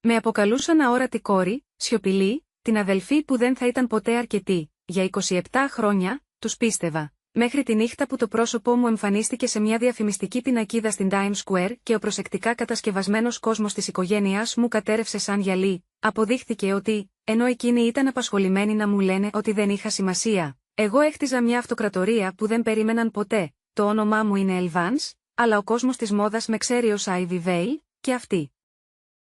Με αποκαλούσαν αόρατη κόρη, σιωπηλή, την αδελφή που δεν θα ήταν ποτέ αρκετή. Για 27 χρόνια, τους πίστευα. Μέχρι τη νύχτα που το πρόσωπό μου εμφανίστηκε σε μια διαφημιστική πινακίδα στην Times Square και ο προσεκτικά κατασκευασμένος κόσμος της οικογένειάς μου κατέρευσε σαν γυαλί, αποδείχθηκε ότι, ενώ εκείνοι ήταν απασχολημένοι να μου λένε ότι δεν είχα σημασία, εγώ έχτιζα μια αυτοκρατορία που δεν περίμεναν ποτέ. Το όνομά μου είναι Elvance, αλλά ο κόσμος της μόδας με ξέρει ως Ivy Vale, και αυτή.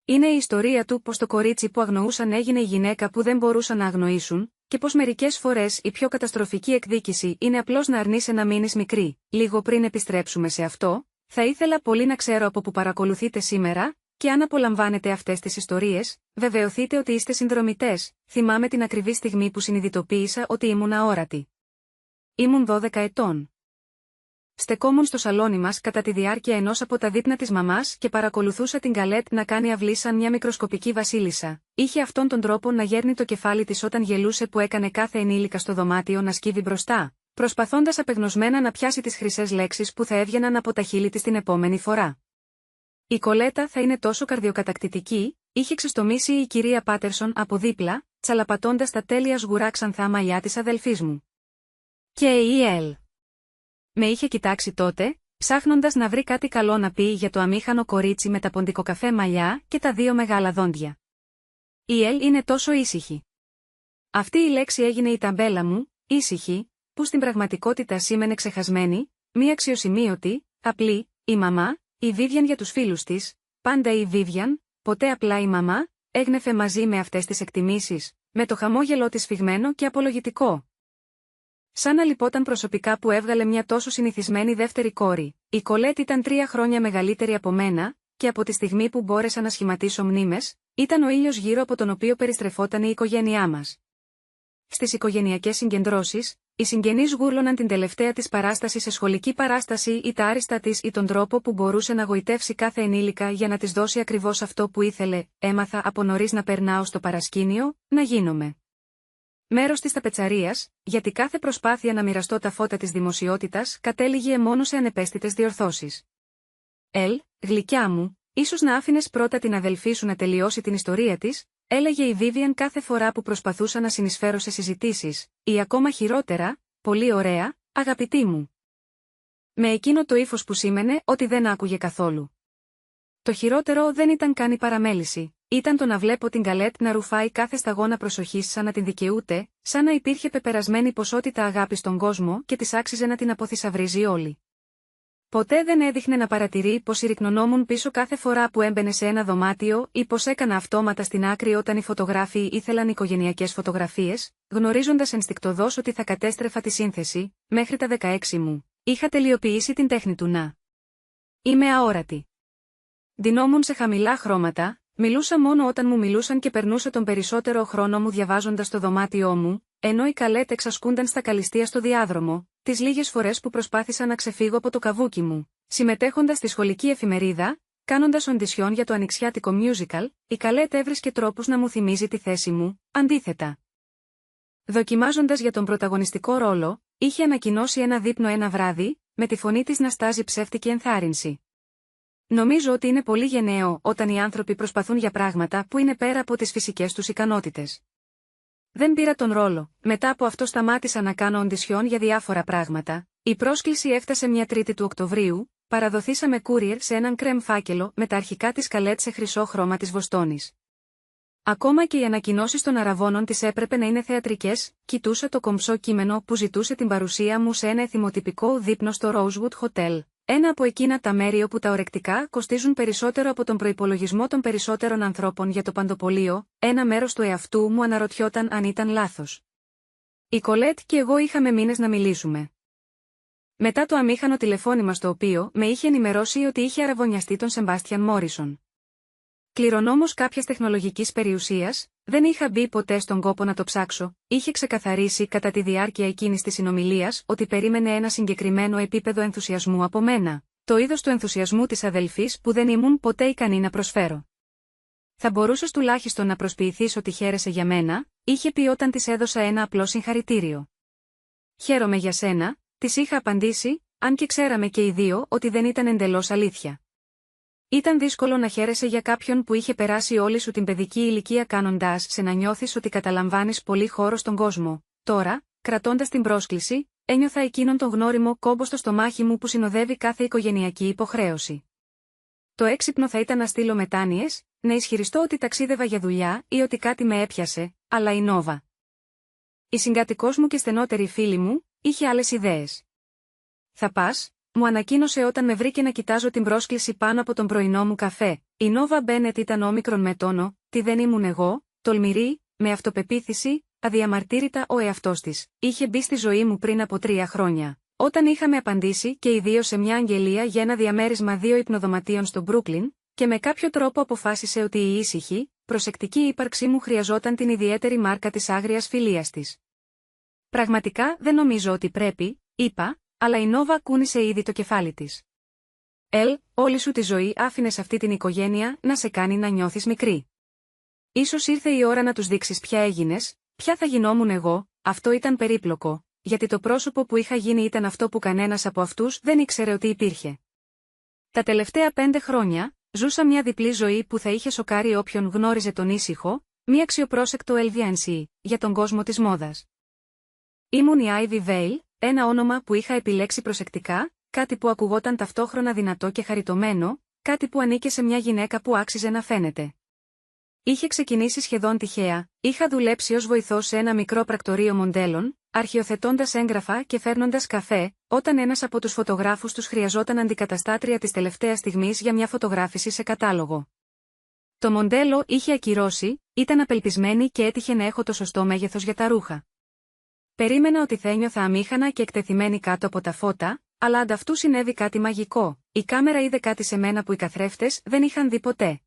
Είναι η ιστορία του πως το κορίτσι που αγνοούσαν έγινε η γυναίκα που δεν μπορούσαν να αγνοήσουν, και πως μερικές φορές η πιο καταστροφική εκδίκηση είναι απλώς να αρνείσαι να μείνεις μικρή. Λίγο πριν επιστρέψουμε σε αυτό, θα ήθελα πολύ να ξέρω από που παρακολουθείτε σήμερα, και αν απολαμβάνετε αυτές τις ιστορίες, βεβαιωθείτε ότι είστε συνδρομητές. Θυμάμαι την ακριβή στιγμή που συνειδητοποίησα ότι ήμουν αόρατη. Ήμουν 12 ετών. Στεκόμουν στο σαλόνι μας κατά τη διάρκεια ενός από τα δείπνα της μαμάς και παρακολουθούσα την Καλέτ να κάνει αυλή σαν μια μικροσκοπική βασίλισσα. Είχε αυτόν τον τρόπο να γέρνει το κεφάλι της όταν γελούσε που έκανε κάθε ενήλικα στο δωμάτιο να σκύβει μπροστά, προσπαθώντας απεγνωσμένα να πιάσει τις χρυσές λέξεις που θα έβγαιναν από τα χείλη της την επόμενη φορά. Η Κολέτα θα είναι τόσο καρδιοκατακτητική, είχε ξεστομίσει η κυρία Πάτερσον από δίπλα, τσαλαπατώντας τα τέλεια σγουρά ξανθά μαλλιά της αδελφής μου. Και η Ελ με είχε κοιτάξει τότε, ψάχνοντας να βρει κάτι καλό να πει για το αμήχανο κορίτσι με τα ποντικοκαφέ μαλλιά και τα δύο μεγάλα δόντια. Η Ελ είναι τόσο ήσυχη. Αυτή η λέξη έγινε η ταμπέλα μου, ήσυχη, που στην πραγματικότητα σήμαινε ξεχασμένη, μη αξιοσημείωτη, απλή, η μαμά, η Βίβιαν για τους φίλους της, πάντα η Βίβιαν, ποτέ απλά η μαμά, έγνεφε μαζί με αυτές τις εκτιμήσεις, με το χαμόγελό της σφιγμένο και απολογητικό. Σαν να λυπόταν προσωπικά που έβγαλε μια τόσο συνηθισμένη δεύτερη κόρη. Η Κολέτ ήταν 3 χρόνια μεγαλύτερη από μένα, και από τη στιγμή που μπόρεσα να σχηματίσω μνήμες, ήταν ο ήλιος γύρω από τον οποίο περιστρεφόταν η οικογένειά μας. Στις οικογενειακές συγκεντρώσεις, οι συγγενείς γούρλωναν την τελευταία της παράσταση σε σχολική παράσταση ή τα άριστα της ή τον τρόπο που μπορούσε να γοητεύσει κάθε ενήλικα για να της δώσει ακριβώς αυτό που ήθελε. Έμαθα από νωρίς να περνάω στο παρασκήνιο, να γίνομαι μέρος της ταπετσαρίας, γιατί κάθε προσπάθεια να μοιραστώ τα φώτα της δημοσιότητας κατέληγε μόνο σε ανεπαίσθητες διορθώσεις. Ελ, γλυκιά μου, ίσως να άφηνες πρώτα την αδελφή σου να τελειώσει την ιστορία της, έλεγε η Βίβιαν κάθε φορά που προσπαθούσα να συνεισφέρω σε συζητήσεις, ή ακόμα χειρότερα, πολύ ωραία, αγαπητή μου. Με εκείνο το ύφος που σήμαινε ότι δεν άκουγε καθόλου. Το χειρότερο δεν ήταν καν η παραμέληση. Ήταν το να βλέπω την Καλέτ να ρουφάει κάθε σταγόνα προσοχής σαν να την δικαιούται, σαν να υπήρχε πεπερασμένη ποσότητα αγάπης στον κόσμο και της άξιζε να την αποθυσαυρίζει όλη. Ποτέ δεν έδειχνε να παρατηρεί πως συρρυκνωνόμουν πίσω κάθε φορά που έμπαινε σε ένα δωμάτιο ή πως έκανα αυτόματα στην άκρη όταν οι φωτογράφοι ήθελαν οικογενειακές φωτογραφίες, γνωρίζοντας ενστικτωδώς ότι θα κατέστρεφα τη σύνθεση. Μέχρι τα 16 μου, είχα τελειοποιήσει την τέχνη του να είμαι αόρατη. Ντυνόμουν σε χαμηλά χρώματα. Μιλούσα μόνο όταν μου μιλούσαν και περνούσα τον περισσότερο χρόνο μου διαβάζοντας το δωμάτιό μου, ενώ οι Καλέτ εξασκούνταν στα καλυστία στο διάδρομο, τις λίγες φορές που προσπάθησα να ξεφύγω από το καβούκι μου, συμμετέχοντας στη σχολική εφημερίδα, κάνοντας οντισιόν για το ανοιξιάτικο musical, η Καλέτ έβρισκε τρόπους να μου θυμίζει τη θέση μου, αντίθετα. Δοκιμάζοντας για τον πρωταγωνιστικό ρόλο, είχε ανακοινώσει ένα δείπνο ένα βράδυ, με τη φωνή της να στάζει ψεύτικη ενθάρρυνση. Νομίζω ότι είναι πολύ γενναίο όταν οι άνθρωποι προσπαθούν για πράγματα που είναι πέρα από τις φυσικές τους ικανότητες. Δεν πήρα τον ρόλο, μετά από αυτό σταμάτησα να κάνω οντισιόν για διάφορα πράγματα. Η πρόσκληση έφτασε μια Τρίτη του Οκτωβρίου, παραδοθήσαμε courier σε έναν κρέμ φάκελο με τα αρχικά της Καλέτ σε χρυσό χρώμα της Βοστόνης. Ακόμα και οι ανακοινώσεις των αραβώνων της έπρεπε να είναι θεατρικές, κοιτούσα το κομψό κείμενο που ζητούσε την παρουσία μου σε ένα εθιμοτυπικό δείπνο στο Rosewood Hotel. Ένα από εκείνα τα μέρη όπου τα ορεκτικά κοστίζουν περισσότερο από τον προϋπολογισμό των περισσότερων ανθρώπων για το παντοπολείο, ένα μέρος του εαυτού μου αναρωτιόταν αν ήταν λάθος. Η Κολέτ και εγώ είχαμε μήνες να μιλήσουμε. Μετά το αμήχανο τηλεφώνημα στο οποίο με είχε ενημερώσει ότι είχε αραβωνιαστεί τον Σεμπάστιαν Μόρισον. Κληρονόμος κάποιας τεχνολογικής περιουσίας, δεν είχα μπει ποτέ στον κόπο να το ψάξω, είχε ξεκαθαρίσει κατά τη διάρκεια εκείνης της συνομιλίας ότι περίμενε ένα συγκεκριμένο επίπεδο ενθουσιασμού από μένα, το είδος του ενθουσιασμού της αδελφής που δεν ήμουν ποτέ ικανή να προσφέρω. Θα μπορούσες τουλάχιστον να προσποιηθείς ότι χαίρεσαι για μένα, είχε πει όταν της έδωσα ένα απλό συγχαρητήριο. Χαίρομαι για σένα, της είχα απαντήσει, αν και ξέραμε και οι δύο ότι δεν ήταν εντελώς αλήθεια. Ήταν δύσκολο να χαίρεσαι για κάποιον που είχε περάσει όλη σου την παιδική ηλικία κάνοντας σε να νιώθεις ότι καταλαμβάνεις πολύ χώρο στον κόσμο. Τώρα, κρατώντας την πρόσκληση, ένιωθα εκείνον τον γνώριμο κόμπο στο στομάχι μου που συνοδεύει κάθε οικογενειακή υποχρέωση. Το έξυπνο θα ήταν να στείλω μετάνοιες, να ισχυριστώ ότι ταξίδευα για δουλειά ή ότι κάτι με έπιασε, αλλά η Νόβα, η συγκατοικός μου και στενότερη φίλη μου, είχε άλλες ιδέες. «Θα πας», μου ανακοίνωσε όταν με βρήκε να κοιτάζω την πρόσκληση πάνω από τον πρωινό μου καφέ. Η Νόβα Μπένετ ήταν όμικρον με τόνο, τι δεν ήμουν εγώ, τολμηρή, με αυτοπεποίθηση, αδιαμαρτύρητα ο εαυτός της. Είχε μπει στη ζωή μου πριν από 3 χρόνια. Όταν είχαμε απαντήσει και οι δύο σε μια αγγελία για ένα διαμέρισμα 2 υπνοδωματίων στο Μπρούκλιν, και με κάποιο τρόπο αποφάσισε ότι η ήσυχη, προσεκτική ύπαρξή μου χρειαζόταν την ιδιαίτερη μάρκα της άγριας φιλίας της. «Πραγματικά δεν νομίζω ότι πρέπει», είπα, αλλά η Νόβα κούνησε ήδη το κεφάλι της. Όλη σου τη ζωή άφηνες αυτή την οικογένεια να σε κάνει να νιώθεις μικρή. Ίσως ήρθε η ώρα να τους δείξεις ποια έγινες, ποια θα γινόμουν εγώ. Αυτό ήταν περίπλοκο, γιατί το πρόσωπο που είχα γίνει ήταν αυτό που κανένας από αυτούς δεν ήξερε ότι υπήρχε. Τα τελευταία 5 χρόνια, ζούσα μια διπλή ζωή που θα είχε σοκάρει όποιον γνώριζε τον ήσυχο, μια αξιοπρόσεκτο LVNC, για τον κόσμο της μόδας. Ήμουν η Ivy Vale, ένα όνομα που είχα επιλέξει προσεκτικά, κάτι που ακουγόταν ταυτόχρονα δυνατό και χαριτωμένο, κάτι που ανήκε σε μια γυναίκα που άξιζε να φαίνεται. Είχε ξεκινήσει σχεδόν τυχαία, είχα δουλέψει ως βοηθός σε ένα μικρό πρακτορείο μοντέλων, αρχιοθετώντας έγγραφα και φέρνοντας καφέ, όταν ένας από τους φωτογράφους τους χρειαζόταν αντικαταστάτρια της τελευταίας στιγμής για μια φωτογράφηση σε κατάλογο. Το μοντέλο είχε ακυρώσει, ήταν απελπισμένη και έτυχε να έχω το σωστό μέγεθος για τα ρούχα. Περίμενα ότι θα ένιωθα αμήχανα και εκτεθειμένη κάτω από τα φώτα, αλλά ανταυτού συνέβη κάτι μαγικό. Η κάμερα είδε κάτι σε μένα που οι καθρέφτες δεν είχαν δει ποτέ.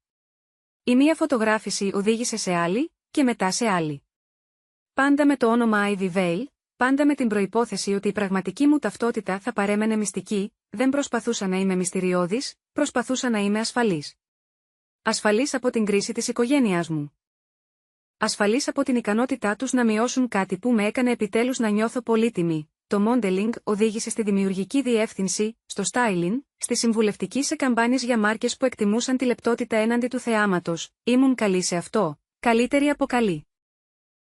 Η μία φωτογράφηση οδήγησε σε άλλη, και μετά σε άλλη. Πάντα με το όνομα Ivy Vale, πάντα με την προϋπόθεση ότι η πραγματική μου ταυτότητα θα παρέμενε μυστική, δεν προσπαθούσα να είμαι μυστηριώδης, προσπαθούσα να είμαι ασφαλής. Ασφαλής από την κρίση της οικογένειάς μου. Ασφαλής από την ικανότητά τους να μειώσουν κάτι που με έκανε επιτέλους να νιώθω πολύτιμη. Το modeling οδήγησε στη δημιουργική διεύθυνση, στο styling, στη συμβουλευτική σε καμπάνιες για μάρκες που εκτιμούσαν τη λεπτότητα έναντι του θεάματος. Ήμουν καλή σε αυτό, καλύτερη από καλή.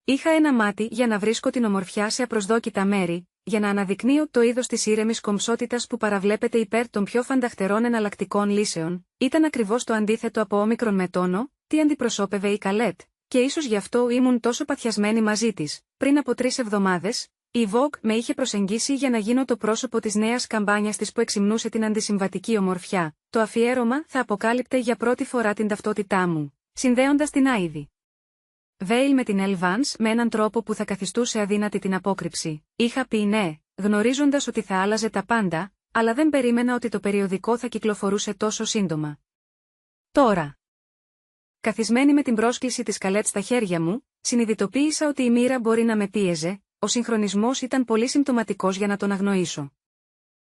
Είχα ένα μάτι για να βρίσκω την ομορφιά σε απροσδόκητα μέρη, για να αναδεικνύω το είδος της ήρεμης κομψότητας που παραβλέπεται υπέρ των πιο φανταχτερών εναλλακτικών λύσεων. Ήταν ακριβώς το αντίθετο από όμικρον με τόνο, τι αντιπροσώπευε η Καλέτ, και ίσως γι' αυτό ήμουν τόσο παθιασμένη μαζί της. Πριν από 3 εβδομάδες, η Vogue με είχε προσεγγίσει για να γίνω το πρόσωπο της νέας καμπάνιας της που εξυμνούσε την αντισυμβατική ομορφιά. Το αφιέρωμα θα αποκάλυπτε για πρώτη φορά την ταυτότητά μου, συνδέοντας την Ivy Vale με την Elle Vance με έναν τρόπο που θα καθιστούσε αδύνατη την απόκρυψη. Είχα πει ναι, γνωρίζοντας ότι θα άλλαζε τα πάντα, αλλά δεν περίμενα ότι το περιοδικό θα κυκλοφορούσε τόσο σύντομα. Τώρα, καθισμένη με την πρόσκληση της Καλέτ στα χέρια μου, συνειδητοποίησα ότι η μοίρα μπορεί να με πίεζε. Ο συγχρονισμός ήταν πολύ συμπτωματικός για να τον αγνοήσω.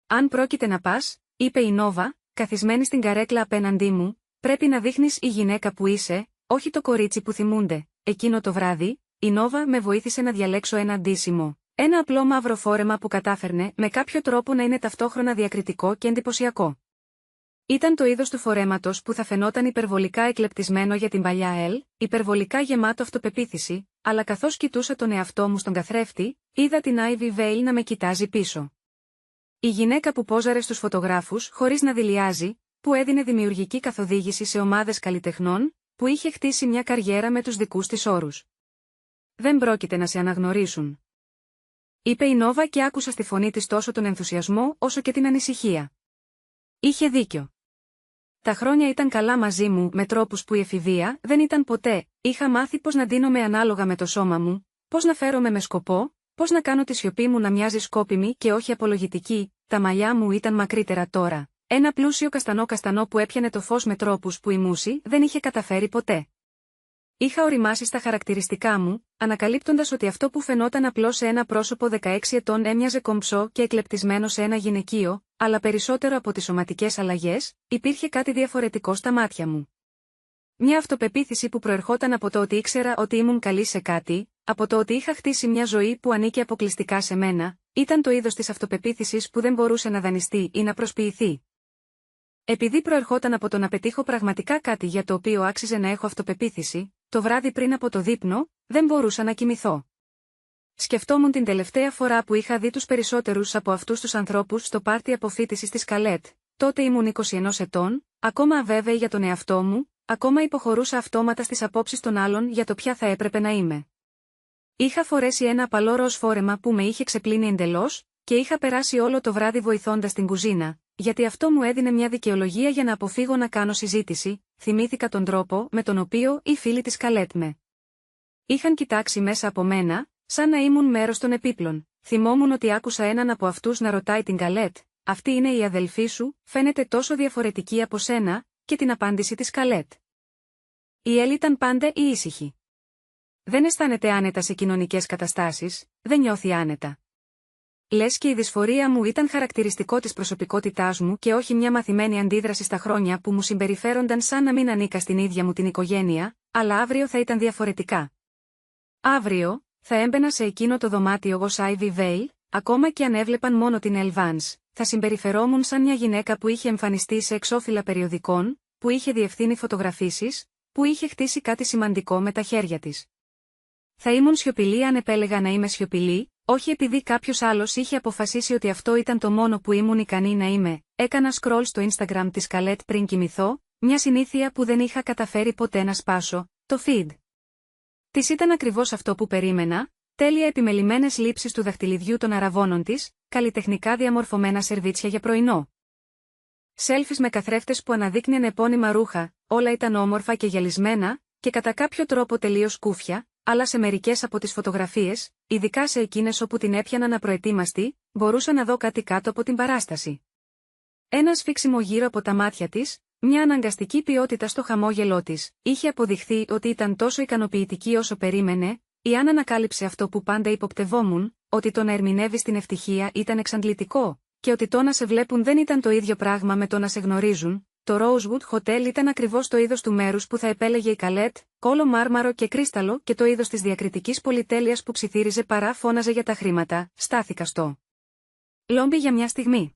«Αν πρόκειται να πας», είπε η Νόβα, καθισμένη στην καρέκλα απέναντί μου, «πρέπει να δείχνεις η γυναίκα που είσαι, όχι το κορίτσι που θυμούνται». Εκείνο το βράδυ, η Νόβα με βοήθησε να διαλέξω ένα ντύσιμο. Ένα απλό μαύρο φόρεμα που κατάφερνε με κάποιο τρόπο να είναι ταυτόχρονα διακριτικό και εντυπωσιακό. Ήταν το είδος του φορέματος που θα φαινόταν υπερβολικά εκλεπτισμένο για την παλιά υπερβολικά γεμάτο αυτοπεποίθηση, αλλά καθώς κοιτούσα τον εαυτό μου στον καθρέφτη, είδα την Ivy Vale να με κοιτάζει πίσω. Η γυναίκα που πόζαρε στους φωτογράφους χωρίς να δειλιάζει, που έδινε δημιουργική καθοδήγηση σε ομάδες καλλιτεχνών, που είχε χτίσει μια καριέρα με τους δικούς της όρους. «Δεν πρόκειται να σε αναγνωρίσουν», είπε η Νόβα και άκουσα στη φωνή της τόσο τον ενθουσιασμό όσο και την ανησυχία. Είχε δίκιο. Τα χρόνια ήταν καλά μαζί μου με τρόπους που η εφηβεία δεν ήταν ποτέ. Είχα μάθει πώς να ντύνομαι ανάλογα με το σώμα μου, πώς να φέρομαι με σκοπό, πώς να κάνω τη σιωπή μου να μοιάζει σκόπιμη και όχι απολογητική. Τα μαλλιά μου ήταν μακρύτερα τώρα. Ένα πλούσιο καστανό που έπιανε το φως με τρόπους που η μούση δεν είχε καταφέρει ποτέ. Είχα οριμάσει στα χαρακτηριστικά μου, ανακαλύπτοντας ότι αυτό που φαινόταν απλό σε ένα πρόσωπο 16 ετών έμοιαζε κομψό και εκλεπτισμένο σε ένα γυναικείο, αλλά περισσότερο από τις σωματικές αλλαγές, υπήρχε κάτι διαφορετικό στα μάτια μου. Μια αυτοπεποίθηση που προερχόταν από το ότι ήξερα ότι ήμουν καλή σε κάτι, από το ότι είχα χτίσει μια ζωή που ανήκε αποκλειστικά σε μένα, ήταν το είδος της αυτοπεποίθησης που δεν μπορούσε να δανειστεί ή να προσποιηθεί. Επειδή προερχόταν από το να πετύχω πραγματικά κάτι για το οποίο άξιζε να έχω αυτοπεποίθηση, το βράδυ πριν από το δείπνο, δεν μπορούσα να κοιμηθώ. Σκεφτόμουν την τελευταία φορά που είχα δει τους περισσότερους από αυτούς τους ανθρώπους στο πάρτι αποφοίτησης της Καλέτ. Τότε ήμουν 21 ετών, ακόμα αβέβαιη για τον εαυτό μου, ακόμα υποχωρούσα αυτόματα στις απόψεις των άλλων για το ποια θα έπρεπε να είμαι. Είχα φορέσει ένα απαλό ροζ φόρεμα που με είχε ξεπλύνει εντελώς, και είχα περάσει όλο το βράδυ βοηθώντας την κουζίνα, γιατί αυτό μου έδινε μια δικαιολογία για να αποφύγω να κάνω συζήτηση. Θυμήθηκα τον τρόπο με τον οποίο οι φίλοι της Καλέτ με είχαν κοιτάξει μέσα από μένα, σαν να ήμουν μέρος των επίπλων. Θυμόμουν ότι άκουσα έναν από αυτούς να ρωτάει την Καλέτ: «Αυτή είναι η αδελφή σου, φαίνεται τόσο διαφορετική από σένα», και την απάντηση της Καλέτ. Η Ελ ήταν πάντα η ήσυχη. Δεν αισθάνεται άνετα σε κοινωνικές καταστάσεις, δεν νιώθει άνετα. Λες και η δυσφορία μου ήταν χαρακτηριστικό της προσωπικότητάς μου και όχι μια μαθημένη αντίδραση στα χρόνια που μου συμπεριφέρονταν σαν να μην ανήκα στην ίδια μου την οικογένεια, αλλά αύριο θα ήταν διαφορετικά. Αύριο, θα έμπαινα σε εκείνο το δωμάτιο ως Ivy Vale, ακόμα και αν έβλεπαν μόνο την Elle Vance, θα συμπεριφερόμουν σαν μια γυναίκα που είχε εμφανιστεί σε εξώφυλλα περιοδικών, που είχε διευθύνει φωτογραφίσεις, που είχε χτίσει κάτι σημαντικό με τα χέρια της. Θα ήμουν σιωπηλή αν επέλεγα να είμαι σιωπηλή, όχι επειδή κάποιος άλλος είχε αποφασίσει ότι αυτό ήταν το μόνο που ήμουν ικανή να είμαι. Έκανα scroll στο Instagram της Καλέτ πριν κοιμηθώ, μια συνήθεια που δεν είχα καταφέρει ποτέ να σπάσω, το feed. Της ήταν ακριβώς αυτό που περίμενα, τέλεια επιμελημένες λήψεις του δαχτυλιδιού των αραβώνων της, καλλιτεχνικά διαμορφωμένα σερβίτσια για πρωινό. Σέλφις με καθρέφτες που αναδείκνυαν επώνυμα ρούχα, όλα ήταν όμορφα και γυαλισμένα, και κατά κάποιο τρόπο τελείως κούφια, αλλά σε μερικές από τις φωτογραφίες, ειδικά σε εκείνες όπου την έπιαναν απροετοίμαστη, μπορούσα να δω κάτι κάτω από την παράσταση. Ένα σφίξιμο γύρω από τα μάτια της, μια αναγκαστική ποιότητα στο χαμόγελό της, είχε αποδειχθεί ότι ήταν τόσο ικανοποιητική όσο περίμενε. Η Άννα ανακάλυψε αυτό που πάντα υποπτευόμουν, ότι το να ερμηνεύεις την ευτυχία ήταν εξαντλητικό, και ότι το να σε βλέπουν δεν ήταν το ίδιο πράγμα με το να σε γνωρίζουν. Το Rosewood Hotel ήταν ακριβώς το είδος του μέρους που θα επέλεγε η Καλέτ, κόλλο μάρμαρο και κρίσταλο, και το είδος της διακριτικής πολυτέλειας που ψιθύριζε παρά φώναζε για τα χρήματα. Στάθηκα στο λόμπι για μια στιγμή.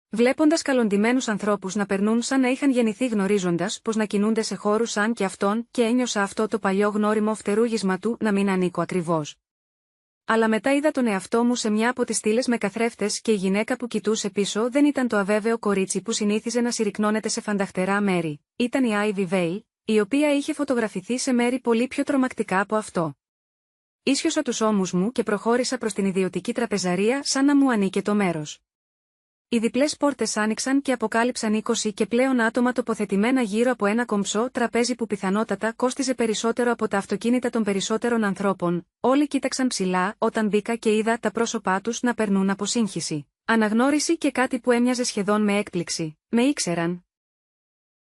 Βλέποντας καλοντημένους ανθρώπους να περνούν σαν να είχαν γεννηθεί γνωρίζοντας πως να κινούνται σε χώρους σαν και αυτόν, και ένιωσα αυτό το παλιό γνώριμο φτερούγισμα του να μην ανήκω ακριβώς. Αλλά μετά είδα τον εαυτό μου σε μια από τις στήλες με καθρέφτες και η γυναίκα που κοιτούσε πίσω δεν ήταν το αβέβαιο κορίτσι που συνήθιζε να συρρυκνώνεται σε φανταχτερά μέρη, ήταν η Ivy Vale, η οποία είχε φωτογραφηθεί σε μέρη πολύ πιο τρομακτικά από αυτό. Ίσιοσα τους ώμους μου και προχώρησα προς την ιδιωτική τραπεζαρία σαν να μου ανήκε το μέρος. Οι διπλές πόρτες άνοιξαν και αποκάλυψαν 20 και πλέον άτομα τοποθετημένα γύρω από ένα κομψό τραπέζι που πιθανότατα κόστιζε περισσότερο από τα αυτοκίνητα των περισσότερων ανθρώπων. Όλοι κοίταξαν ψηλά όταν μπήκα και είδα τα πρόσωπά τους να περνούν από σύγχυση, αναγνώριση και κάτι που έμοιαζε σχεδόν με έκπληξη. Με ήξεραν.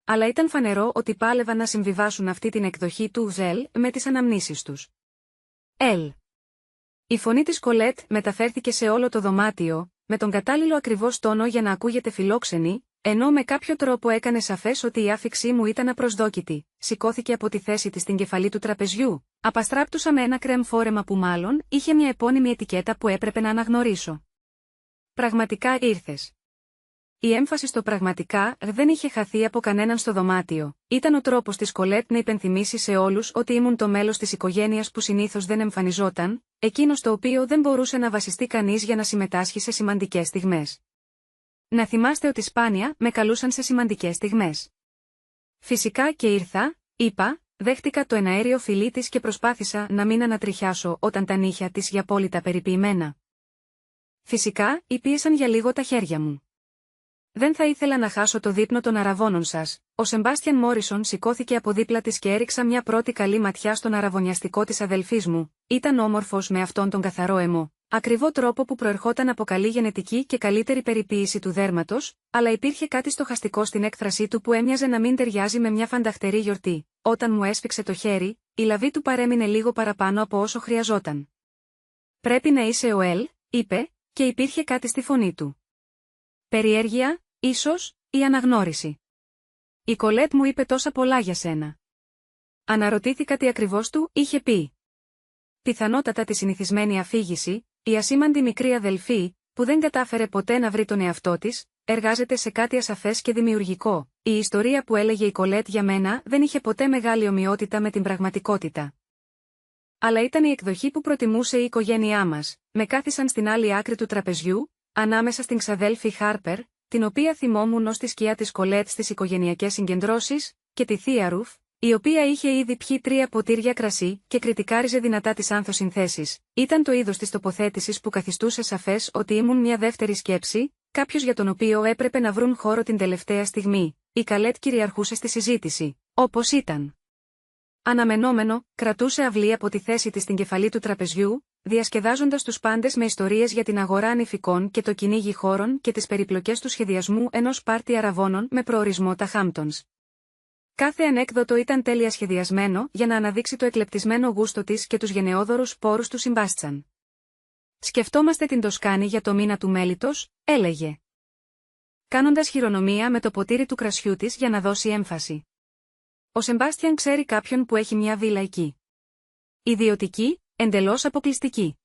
Αλλά ήταν φανερό ότι πάλευαν να συμβιβάσουν αυτή την εκδοχή του Ζελ με τις αναμνήσεις τους. Ελ. Η φωνή της Κολέτ μεταφέρθηκε σε όλο το δωμάτιο, με τον κατάλληλο ακριβώς τόνο για να ακούγεται φιλόξενη, ενώ με κάποιο τρόπο έκανε σαφές ότι η άφιξή μου ήταν απροσδόκητη. Σηκώθηκε από τη θέση της στην κεφαλή του τραπεζιού, απαστράπτουσα με ένα κρέμ φόρεμα που μάλλον είχε μια επώνυμη ετικέτα που έπρεπε να αναγνωρίσω. Πραγματικά ήρθες. Η έμφαση στο πραγματικά δεν είχε χαθεί από κανέναν στο δωμάτιο. Ήταν ο τρόπος της Κολέτ να υπενθυμίσει σε όλους ότι ήμουν το μέλος της οικογένειας που συνήθως δεν εμφανιζόταν, εκείνο στο οποίο δεν μπορούσε να βασιστεί κανείς για να συμμετάσχει σε σημαντικές στιγμές. Να θυμάστε ότι σπάνια με καλούσαν σε σημαντικές στιγμές. Φυσικά και ήρθα, είπα, δέχτηκα το εναέριο φιλί της και προσπάθησα να μην ανατριχιάσω όταν τα νύχια της για απόλυτα περιποιημένα. Φυσικά, υπήρησαν για λίγο τα χέρια μου. Δεν θα ήθελα να χάσω το δείπνο των αραβώνων σας. Ο Σεμπάστιαν Μόρισον σηκώθηκε από δίπλα της και έριξα μια πρώτη καλή ματιά στον αραβωνιαστικό της αδελφής μου. Ήταν όμορφος με αυτόν τον καθαρό αιμό, ακριβό τρόπο που προερχόταν από καλή γενετική και καλύτερη περιποίηση του δέρματος, αλλά υπήρχε κάτι στοχαστικό στην έκφρασή του που έμοιαζε να μην ταιριάζει με μια φανταχτερή γιορτή. Όταν μου έσφιξε το χέρι, η λαβή του παρέμεινε λίγο παραπάνω από όσο χρειαζόταν. «Πρέπει να είσαι ο Ελ», είπε, και υπήρχε κάτι στη φωνή του. Περιέργεια, ίσως, η αναγνώριση. Η Κολέτ μου είπε τόσα πολλά για σένα. Αναρωτήθηκα τι ακριβώς του είχε πει. Πιθανότατα τη συνηθισμένη αφήγηση, η ασήμαντη μικρή αδελφή, που δεν κατάφερε ποτέ να βρει τον εαυτό της, εργάζεται σε κάτι ασαφές και δημιουργικό. Η ιστορία που έλεγε η Κολέτ για μένα δεν είχε ποτέ μεγάλη ομοιότητα με την πραγματικότητα. Αλλά ήταν η εκδοχή που προτιμούσε η οικογένειά μας. Με κάθισαν στην άλλη άκρη του τραπεζιού, ανάμεσα στην ξαδέλφη Χάρπερ, την οποία θυμόμουν ως τη σκιά της Κολέτ στις οικογενειακές συγκεντρώσεις, και τη θεία Ρουφ, η οποία είχε ήδη πιει 3 ποτήρια κρασί και κριτικάριζε δυνατά τις άνθοσυνθέσεις. Ήταν το είδος της τοποθέτησης που καθιστούσε σαφές ότι ήμουν μια δεύτερη σκέψη, κάποιος για τον οποίο έπρεπε να βρουν χώρο την τελευταία στιγμή. Η Καλέτ κυριαρχούσε στη συζήτηση, όπως ήταν αναμενόμενο, κρατούσε αυλή από τη θέση της στην κεφαλή του τραπεζιού, διασκεδάζοντας τους πάντες με ιστορίες για την αγορά ανηφικών και το κυνήγι χώρων και τις περιπλοκές του σχεδιασμού ενός πάρτι αραβώνων με προορισμό τα Χάμπτονς. Κάθε ανέκδοτο ήταν τέλεια σχεδιασμένο για να αναδείξει το εκλεπτισμένο γούστο της και τους γενναιόδωρους σπόρους του Συμπάστιαν. «Σκεφτόμαστε την Τοσκάνη για το μήνα του μέλιτος», έλεγε, κάνοντας χειρονομία με το ποτήρι του κρασιού της για να δώσει έμφαση. Ο Σεμπάστιαν ξέρει κάποιον που έχει μια βίλα εκεί. Ιδιωτική, εντελώς αποκλειστική.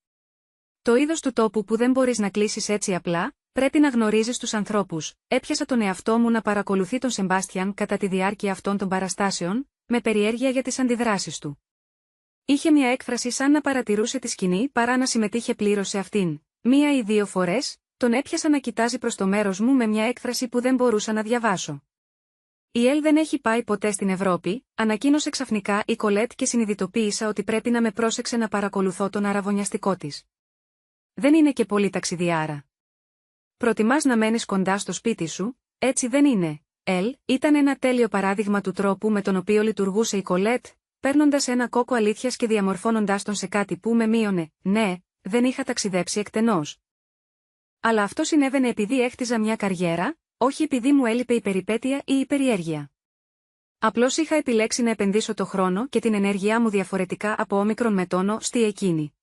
Το είδος του τόπου που δεν μπορείς να κλείσεις έτσι απλά, πρέπει να γνωρίζεις τους ανθρώπους. Έπιασα τον εαυτό μου να παρακολουθεί τον Σεμπάστιαν κατά τη διάρκεια αυτών των παραστάσεων, με περιέργεια για τις αντιδράσεις του. Είχε μια έκφραση σαν να παρατηρούσε τη σκηνή παρά να συμμετείχε πλήρως σε αυτήν. 1 ή 2 φορές, τον έπιασα να κοιτάζει προς το μέρος μου με μια έκφραση που δεν μπορούσα να διαβάσω. «Η Ελ δεν έχει πάει ποτέ στην Ευρώπη», ανακοίνωσε ξαφνικά η Κολέτ και συνειδητοποίησα ότι πρέπει να με πρόσεξε να παρακολουθώ τον αραβωνιαστικό της. «Δεν είναι και πολύ ταξιδιάρα. Προτιμάς να μένεις κοντά στο σπίτι σου, έτσι δεν είναι?» Ελ ήταν ένα τέλειο παράδειγμα του τρόπου με τον οποίο λειτουργούσε η Κολέτ, παίρνοντας ένα κόκκο αλήθειας και διαμορφώνοντάς τον σε κάτι που με μείωνε. Ναι, δεν είχα ταξιδέψει εκτενώς. Αλλά αυτό συνέβαινε επειδή έχτιζα μια καριέρα, όχι επειδή μου έλειπε η περιπέτεια ή η περιέργεια. Απλώς είχα επιλέξει να επενδύσω το χρόνο και την ενέργειά μου διαφορετικά από όμικρον με τόνο στη εκείνη.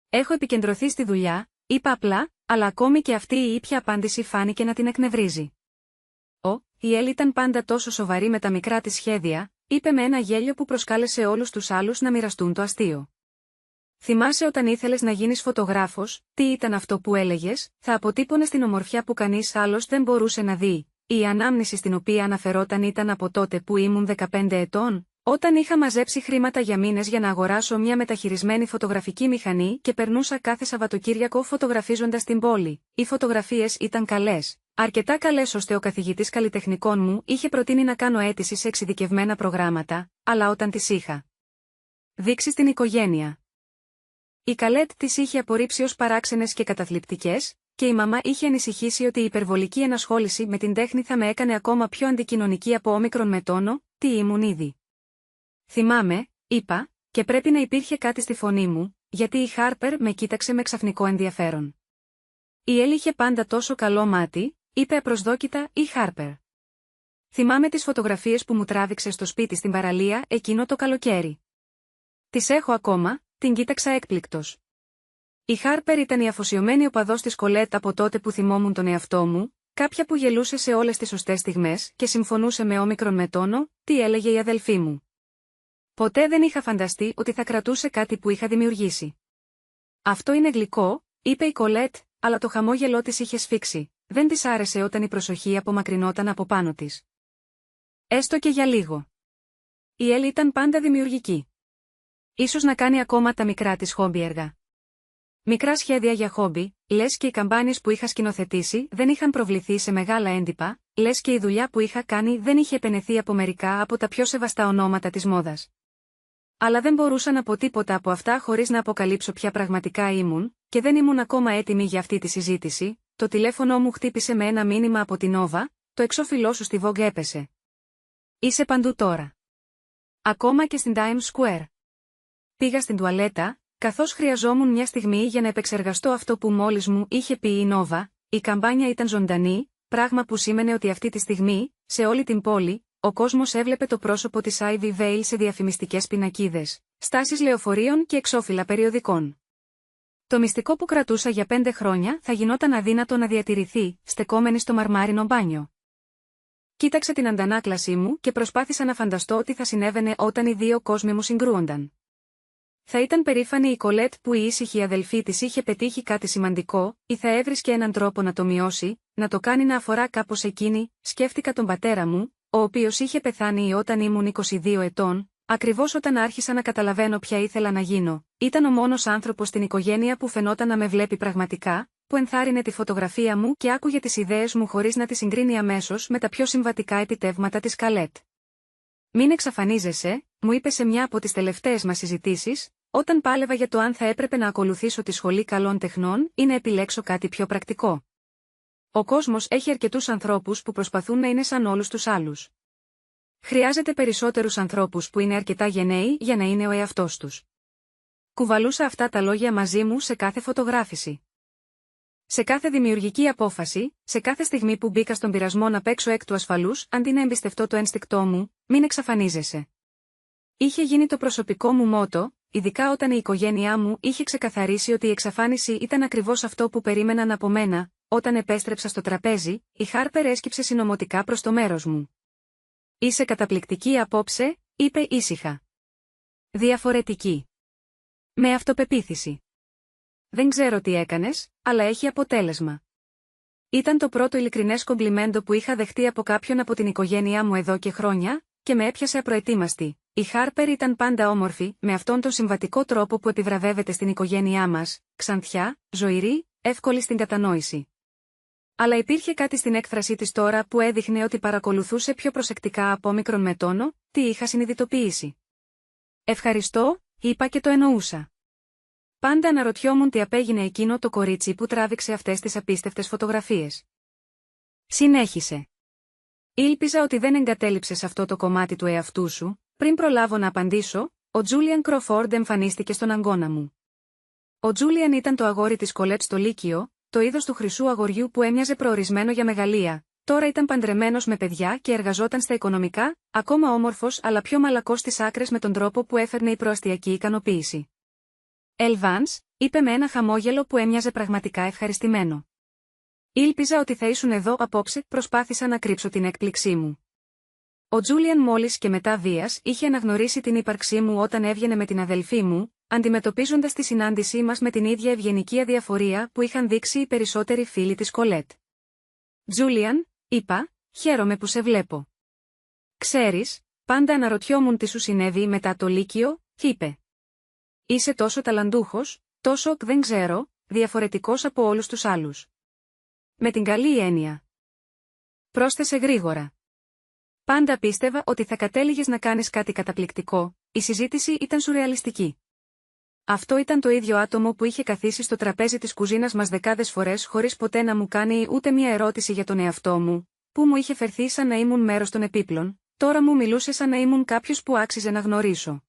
«Έχω επικεντρωθεί στη δουλειά», είπα απλά, αλλά ακόμη και αυτή η ήπια απάντηση φάνηκε να την εκνευρίζει. Η Ελ ήταν πάντα τόσο σοβαρή με τα μικρά της σχέδια, είπε με ένα γέλιο που προσκάλεσε όλους τους άλλους να μοιραστούν το αστείο. «Θυμάσαι όταν ήθελες να γίνεις φωτογράφος, τι ήταν αυτό που έλεγες?» «Θα αποτύπωνες την ομορφιά που κανείς άλλος δεν μπορούσε να δει». Η ανάμνηση στην οποία αναφερόταν ήταν από τότε που ήμουν 15 ετών, όταν είχα μαζέψει χρήματα για μήνες για να αγοράσω μια μεταχειρισμένη φωτογραφική μηχανή και περνούσα κάθε Σαββατοκύριακο φωτογραφίζοντας την πόλη. Οι φωτογραφίες ήταν καλές. Αρκετά καλές ώστε ο καθηγητής καλλιτεχνικών μου είχε προτείνει να κάνω αίτηση σε εξειδικευμένα προγράμματα, αλλά όταν τις είχα δείξει στην οικογένεια, η Καλέτ τις είχε απορρίψει ως παράξενες και καταθλιπτικές, και η μαμά είχε ανησυχήσει ότι η υπερβολική ενασχόληση με την τέχνη θα με έκανε ακόμα πιο αντικοινωνική από όμικρον με τόνο, τι ήμουν ήδη. «Θυμάμαι», είπα, και πρέπει να υπήρχε κάτι στη φωνή μου, γιατί η Χάρπερ με κοίταξε με ξαφνικό ενδιαφέρον. «Η Ελ είχε πάντα τόσο καλό μάτι», είπε απροσδόκητα η Χάρπερ. «Θυμάμαι τις φωτογραφίες που μου τράβηξε στο σπίτι στην παραλία εκείνο το καλοκαίρι. Τις έχω ακόμα», την κοίταξα έκπληκτος. Η Χάρπερ ήταν η αφοσιωμένη οπαδός της Κολέτ από τότε που θυμόμουν τον εαυτό μου, κάποια που γελούσε σε όλες τις σωστές στιγμές και συμφωνούσε με όμικρον με τόνο, τι έλεγε η αδελφή μου. Ποτέ δεν είχα φανταστεί ότι θα κρατούσε κάτι που είχα δημιουργήσει. «Αυτό είναι γλυκό», είπε η Κολέτ, αλλά το χαμόγελό της είχε σφίξει. Δεν της άρεσε όταν η προσοχή απομακρυνόταν από πάνω της. Έστω και για λίγο. Η Ελ ήταν πάντα δημιουργική. Ίσως να κάνει ακόμα τα μικρά της χόμπι έργα. Μικρά σχέδια για χόμπι, λες και οι καμπάνιες που είχα σκηνοθετήσει δεν είχαν προβληθεί σε μεγάλα έντυπα, λες και η δουλειά που είχα κάνει δεν είχε επενεθεί από μερικά από τα πιο σεβαστά ονόματα της μόδας. Αλλά δεν μπορούσα να πω τίποτα από αυτά χωρίς να αποκαλύψω ποια πραγματικά ήμουν, και δεν ήμουν ακόμα έτοιμη για αυτή τη συζήτηση. Το τηλέφωνο μου χτύπησε με ένα μήνυμα από την Νόβα, το εξώφυλλό σου στη Vogue έπεσε. «Είσαι παντού τώρα. Ακόμα και στην Times Square». Πήγα στην τουαλέτα, καθώς χρειαζόμουν μια στιγμή για να επεξεργαστώ αυτό που μόλις μου είχε πει η Νόβα. Η καμπάνια ήταν ζωντανή, πράγμα που σήμαινε ότι αυτή τη στιγμή, σε όλη την πόλη, ο κόσμος έβλεπε το πρόσωπο της Ivy Vale σε διαφημιστικές πινακίδες, στάσεις λεωφορείων και εξώφυλλα περιοδικών. Το μυστικό που κρατούσα για 5 χρόνια θα γινόταν αδύνατο να διατηρηθεί, στεκόμενη στο μαρμάρινο μπάνιο. Κοίταξα την αντανάκλασή μου και προσπάθησα να φανταστώ τι θα συνέβαινε όταν οι δύο κόσμοι μου συγκρούονταν. Θα ήταν περήφανη η Κολέτ που η ήσυχη αδελφή της είχε πετύχει κάτι σημαντικό, ή θα έβρισκε έναν τρόπο να το μειώσει, να το κάνει να αφορά κάπως εκείνη. Σκέφτηκα τον πατέρα μου, ο οποίος είχε πεθάνει όταν ήμουν 22 ετών, ακριβώς όταν άρχισα να καταλαβαίνω ποια ήθελα να γίνω. Ήταν ο μόνος άνθρωπος στην οικογένεια που φαινόταν να με βλέπει πραγματικά, που ενθάρρυνε τη φωτογραφία μου και άκουγε τις ιδέες μου χωρίς να τις συγκρίνει αμέσως με τα πιο συμβατικά επιτεύγματα της Καλέτ. «Μην εξαφανίζεσαι», μου είπε σε μια από τις τελευταίες μας συζητήσεις, όταν πάλευα για το αν θα έπρεπε να ακολουθήσω τη σχολή καλών τεχνών ή να επιλέξω κάτι πιο πρακτικό. Ο κόσμος έχει αρκετούς ανθρώπους που προσπαθούν να είναι σαν όλους τους άλλους. Χρειάζεται περισσότερους ανθρώπους που είναι αρκετά γενναίοι για να είναι ο εαυτός τους. Κουβαλούσα αυτά τα λόγια μαζί μου σε κάθε φωτογράφηση. Σε κάθε δημιουργική απόφαση, σε κάθε στιγμή που μπήκα στον πειρασμό να παίξω εκ του ασφαλούς αντί να εμπιστευτώ το ένστικτό μου, μην εξαφανίζεσαι. Είχε γίνει το προσωπικό μου μότο, ειδικά όταν η οικογένειά μου είχε ξεκαθαρίσει ότι η εξαφάνιση ήταν ακριβώς αυτό που περίμεναν από μένα. Όταν επέστρεψα στο τραπέζι, η Χάρπερ έσκυψε συνωμοτικά προς το μέρος μου. «Είσαι καταπληκτική απόψε», είπε ήσυχα. «Διαφορετική. Με αυτοπεποίθηση. Δεν ξέρω τι έκανες, αλλά έχει αποτέλεσμα». Ήταν το πρώτο ειλικρινές κομπλιμέντο που είχα δεχτεί από κάποιον από την οικογένειά μου εδώ και χρόνια, και με έπιασε απροετοίμαστη. Η Χάρπερ ήταν πάντα όμορφη, με αυτόν τον συμβατικό τρόπο που επιβραβεύεται στην οικογένειά μας, ξανθιά, ζωηρή, εύκολη στην κατανόηση. Αλλά υπήρχε κάτι στην έκφρασή της τώρα που έδειχνε ότι παρακολουθούσε πιο προσεκτικά από όμικρον με τόνο, τι είχα συνειδητοποιήσει. «Ευχαριστώ», είπα και το εννοούσα. Πάντα αναρωτιόμουν τι απέγινε εκείνο το κορίτσι που τράβηξε αυτές τις απίστευτες φωτογραφίες. Συνέχισε. «Ήλπιζα ότι δεν εγκατέλειψες αυτό το κομμάτι του εαυτού σου». Πριν προλάβω να απαντήσω, ο Τζούλιαν Κρόφορντ εμφανίστηκε στον αγκώνα μου. Ο Τζούλιαν ήταν το αγόρι της Κολέτ στο Λύκειο, το είδος του χρυσού αγοριού που έμοιαζε προορισμένο για μεγαλεία. Τώρα ήταν παντρεμένος με παιδιά και εργαζόταν στα οικονομικά, ακόμα όμορφος αλλά πιο μαλακός στις άκρες με τον τρόπο που έφερνε η προαστιακή ικανοποίηση. «Ελβάνς», είπε με ένα χαμόγελο που έμοιαζε πραγματικά ευχαριστημένο. «Ήλπιζα ότι θα ήσουν εδώ απόψε», προσπάθησα να κρύψω την έκπληξή μου. Ο Τζούλιαν μόλις και μετά βίας είχε αναγνωρίσει την ύπαρξή μου όταν έβγαινε με την αδελφή μου, αντιμετωπίζοντας τη συνάντησή μας με την ίδια ευγενική αδιαφορία που είχαν δείξει οι περισσότεροι φίλοι της Κολέτ. «Τζούλιαν», είπα, «χαίρομαι που σε βλέπω». «Ξέρεις, πάντα αναρωτιόμουν τι σου συνέβη μετά το Λύκειο», είπε. «Είσαι τόσο ταλαντούχος, τόσο, δεν ξέρω, διαφορετικός από όλους τους άλλους». «Με την καλή έννοια», πρόσθεσε γρήγορα. «Πάντα πίστευα ότι θα κατέληγες να κάνεις κάτι καταπληκτικό». Η συζήτηση ήταν σουρεαλιστική. Αυτό ήταν το ίδιο άτομο που είχε καθίσει στο τραπέζι της κουζίνας μας δεκάδες φορές χωρίς ποτέ να μου κάνει ούτε μία ερώτηση για τον εαυτό μου, που μου είχε φερθεί σαν να ήμουν μέρος των επίπλων, τώρα μου μιλούσε σαν να ήμουν κάποιος που άξιζε να γνωρίσω.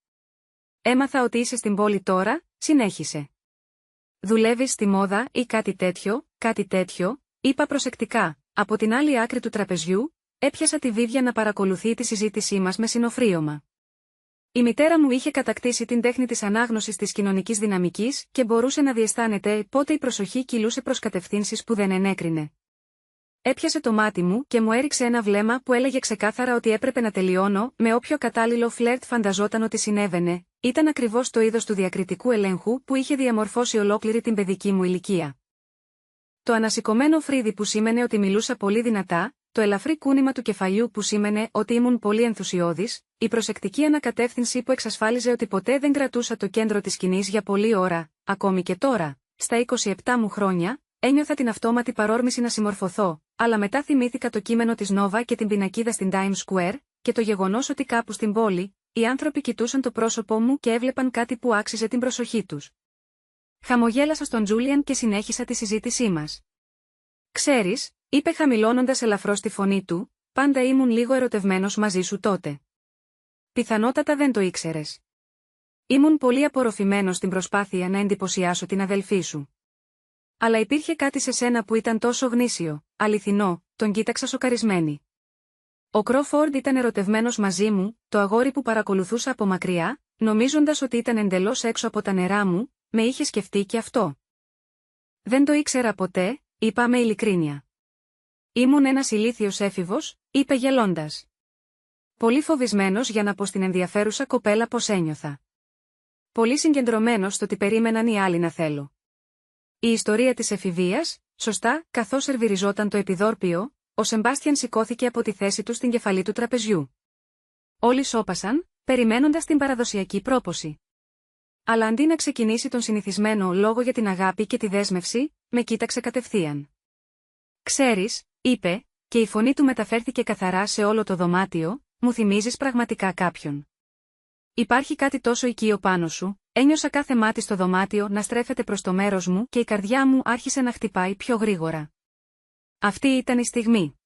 «Έμαθα ότι είσαι στην πόλη τώρα», συνέχισε. «Δουλεύεις στη μόδα ή κάτι τέτοιο», είπα προσεκτικά. Από την άλλη άκρη του τραπεζιού, έπιασα τη Βίβια να παρακολουθεί τη συζήτησή μας με συνοφρίωμα. Η μητέρα μου είχε κατακτήσει την τέχνη της ανάγνωσης της κοινωνικής δυναμικής και μπορούσε να διαισθάνεται πότε η προσοχή κυλούσε προς κατευθύνσεις που δεν ενέκρινε. Έπιασε το μάτι μου και μου έριξε ένα βλέμμα που έλεγε ξεκάθαρα ότι έπρεπε να τελειώνω, με όποιο κατάλληλο φλερτ φανταζόταν ότι συνέβαινε. Ήταν ακριβώς το είδος του διακριτικού ελέγχου που είχε διαμορφώσει ολόκληρη την παιδική μου ηλικία. Το ανασηκωμένο φρύδι που σήμαινε ότι μιλούσα πολύ δυνατά, το ελαφρύ κούνημα του κεφαλιού που σήμαινε ότι ήμουν πολύ ενθουσιώδης, η προσεκτική ανακατεύθυνση που εξασφάλιζε ότι ποτέ δεν κρατούσα το κέντρο της σκηνής για πολλή ώρα, ακόμη και τώρα, στα 27 μου χρόνια, ένιωθα την αυτόματη παρόρμηση να συμμορφωθώ, αλλά μετά θυμήθηκα το κείμενο της Νόβα και την πινακίδα στην Times Square, και το γεγονός ότι κάπου στην πόλη, οι άνθρωποι κοιτούσαν το πρόσωπό μου και έβλεπαν κάτι που άξιζε την προσοχή τους. Χαμογέλασα στον Τζούλιαν και συνέχισα τη συζήτησή μας. «Ξέρεις», είπε χαμηλώνοντας ελαφρώς τη φωνή του, «πάντα ήμουν λίγο ερωτευμένος μαζί σου τότε. Πιθανότατα δεν το ήξερες. Ήμουν πολύ απορροφημένος στην προσπάθεια να εντυπωσιάσω την αδελφή σου. Αλλά υπήρχε κάτι σε σένα που ήταν τόσο γνήσιο, αληθινό», τον κοίταξα σοκαρισμένη. Ο Κρόφορντ ήταν ερωτευμένος μαζί μου, το αγόρι που παρακολουθούσα από μακριά, νομίζοντας ότι ήταν εντελώς έξω από τα νερά μου, με είχε σκεφτεί και αυτό. «Δεν το ήξερα ποτέ», είπα με ειλικρίνεια. «Ήμουν ένας ηλίθιος έφηβος», είπε γελώντας. Πολύ φοβισμένος για να πω στην ενδιαφέρουσα κοπέλα πως ένιωθα. πολύ συγκεντρωμένος στο τι περίμεναν οι άλλοι να θέλω. Η ιστορία της εφηβείας, σωστά, καθώς σερβιριζόταν το επιδόρπιο, ο Σεμπάστιαν σηκώθηκε από τη θέση του στην κεφαλή του τραπεζιού. Όλοι σώπασαν, περιμένοντας την παραδοσιακή πρόποση. Αλλά αντί να ξεκινήσει τον συνηθισμένο λόγο για την αγάπη και τη δέσμευση, με κοίταξε κατευθείαν. «Ξέρεις», είπε, και η φωνή του μεταφέρθηκε καθαρά σε όλο το δωμάτιο, «μου θυμίζεις πραγματικά κάποιον. Υπάρχει κάτι τόσο οικείο πάνω σου». Ένιωσα κάθε μάτι στο δωμάτιο να στρέφεται προς το μέρος μου και η καρδιά μου άρχισε να χτυπάει πιο γρήγορα. Αυτή ήταν η στιγμή.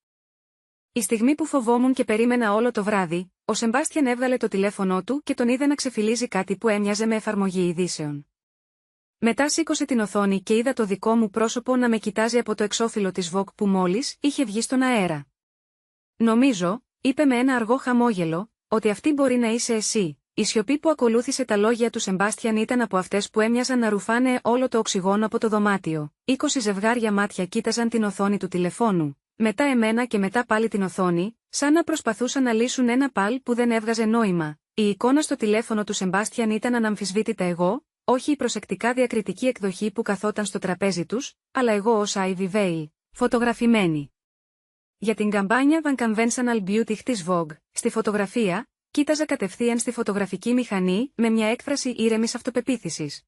Η στιγμή που φοβόμουν και περίμενα όλο το βράδυ, ο Σεμπάστιαν έβγαλε το τηλέφωνό του και τον είδε να ξεφυλίζει κάτι που έμοιαζε με εφαρμογή ειδήσεων. Μετά σήκωσε την οθόνη και είδα το δικό μου πρόσωπο να με κοιτάζει από το εξώφυλλο της Vogue που μόλις είχε βγει στον αέρα. «Νομίζω», είπε με ένα αργό χαμόγελο, «ότι αυτή μπορεί να είσαι εσύ». Η σιωπή που ακολούθησε τα λόγια του Σεμπάστιαν ήταν από αυτές που έμοιαζαν να ρουφάνε όλο το οξυγόνο από το δωμάτιο. 20 ζευγάρια μάτια κοίταζαν την οθόνη του τηλεφώνου, μετά εμένα και μετά πάλι την οθόνη, σαν να προσπαθούσαν να λύσουν ένα παζλ που δεν έβγαζε νόημα. Η εικόνα στο τηλέφωνο του Σεμπάστιαν ήταν αναμφισβήτητα εγώ, όχι η προσεκτικά διακριτική εκδοχή που καθόταν στο τραπέζι τους, αλλά εγώ ως Ivy Veil, φωτογραφημένη. Για την καμπάνια The Conventional Beauty της Vogue, στη φωτογραφία, κοίταζα κατευθείαν στη φωτογραφική μηχανή με μια έκφραση ήρεμης αυτοπεποίθησης.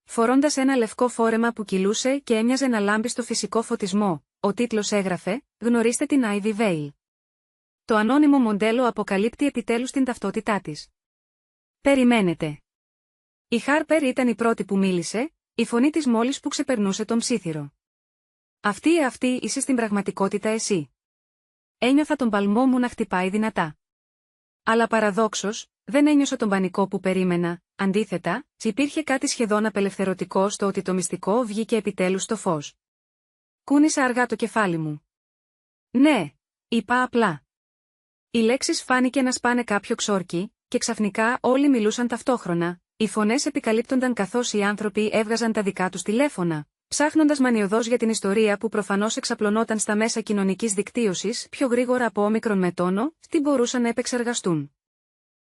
Φορώντας ένα λευκό φόρεμα που κυλούσε και έμοιαζε να λάμπει στο φυσικό φωτισμό, ο τίτλος έγραφε «Γνωρίστε την Ivy Veil». Το ανώνυμο μοντέλο αποκαλύπτει επιτέλους την ταυτότητά της. «Περιμένετε». Η Χάρπερ ήταν η πρώτη που μίλησε, η φωνή της μόλις που ξεπερνούσε τον ψίθυρο. Αυτή είσαι στην πραγματικότητα εσύ». Ένιωθα τον παλμό μου να χτυπάει δυνατά. Αλλά παραδόξως, δεν ένιωσα τον πανικό που περίμενα, αντίθετα, υπήρχε κάτι σχεδόν απελευθερωτικό στο ότι το μυστικό βγήκε επιτέλους στο φως. Κούνησα αργά το κεφάλι μου. «Ναι», είπα απλά. Οι λέξεις φάνηκε να σπάνε κάποιο ξόρκι, και ξαφνικά όλοι μιλούσαν ταυτόχρονα, οι φωνές επικαλύπτονταν καθώς οι άνθρωποι έβγαζαν τα δικά τους τηλέφωνα, ψάχνοντας μανιωδώς για την ιστορία που προφανώς εξαπλωνόταν στα μέσα κοινωνικής δικτύωσης πιο γρήγορα από όμικρον με τόνο, τι μπορούσαν να επεξεργαστούν.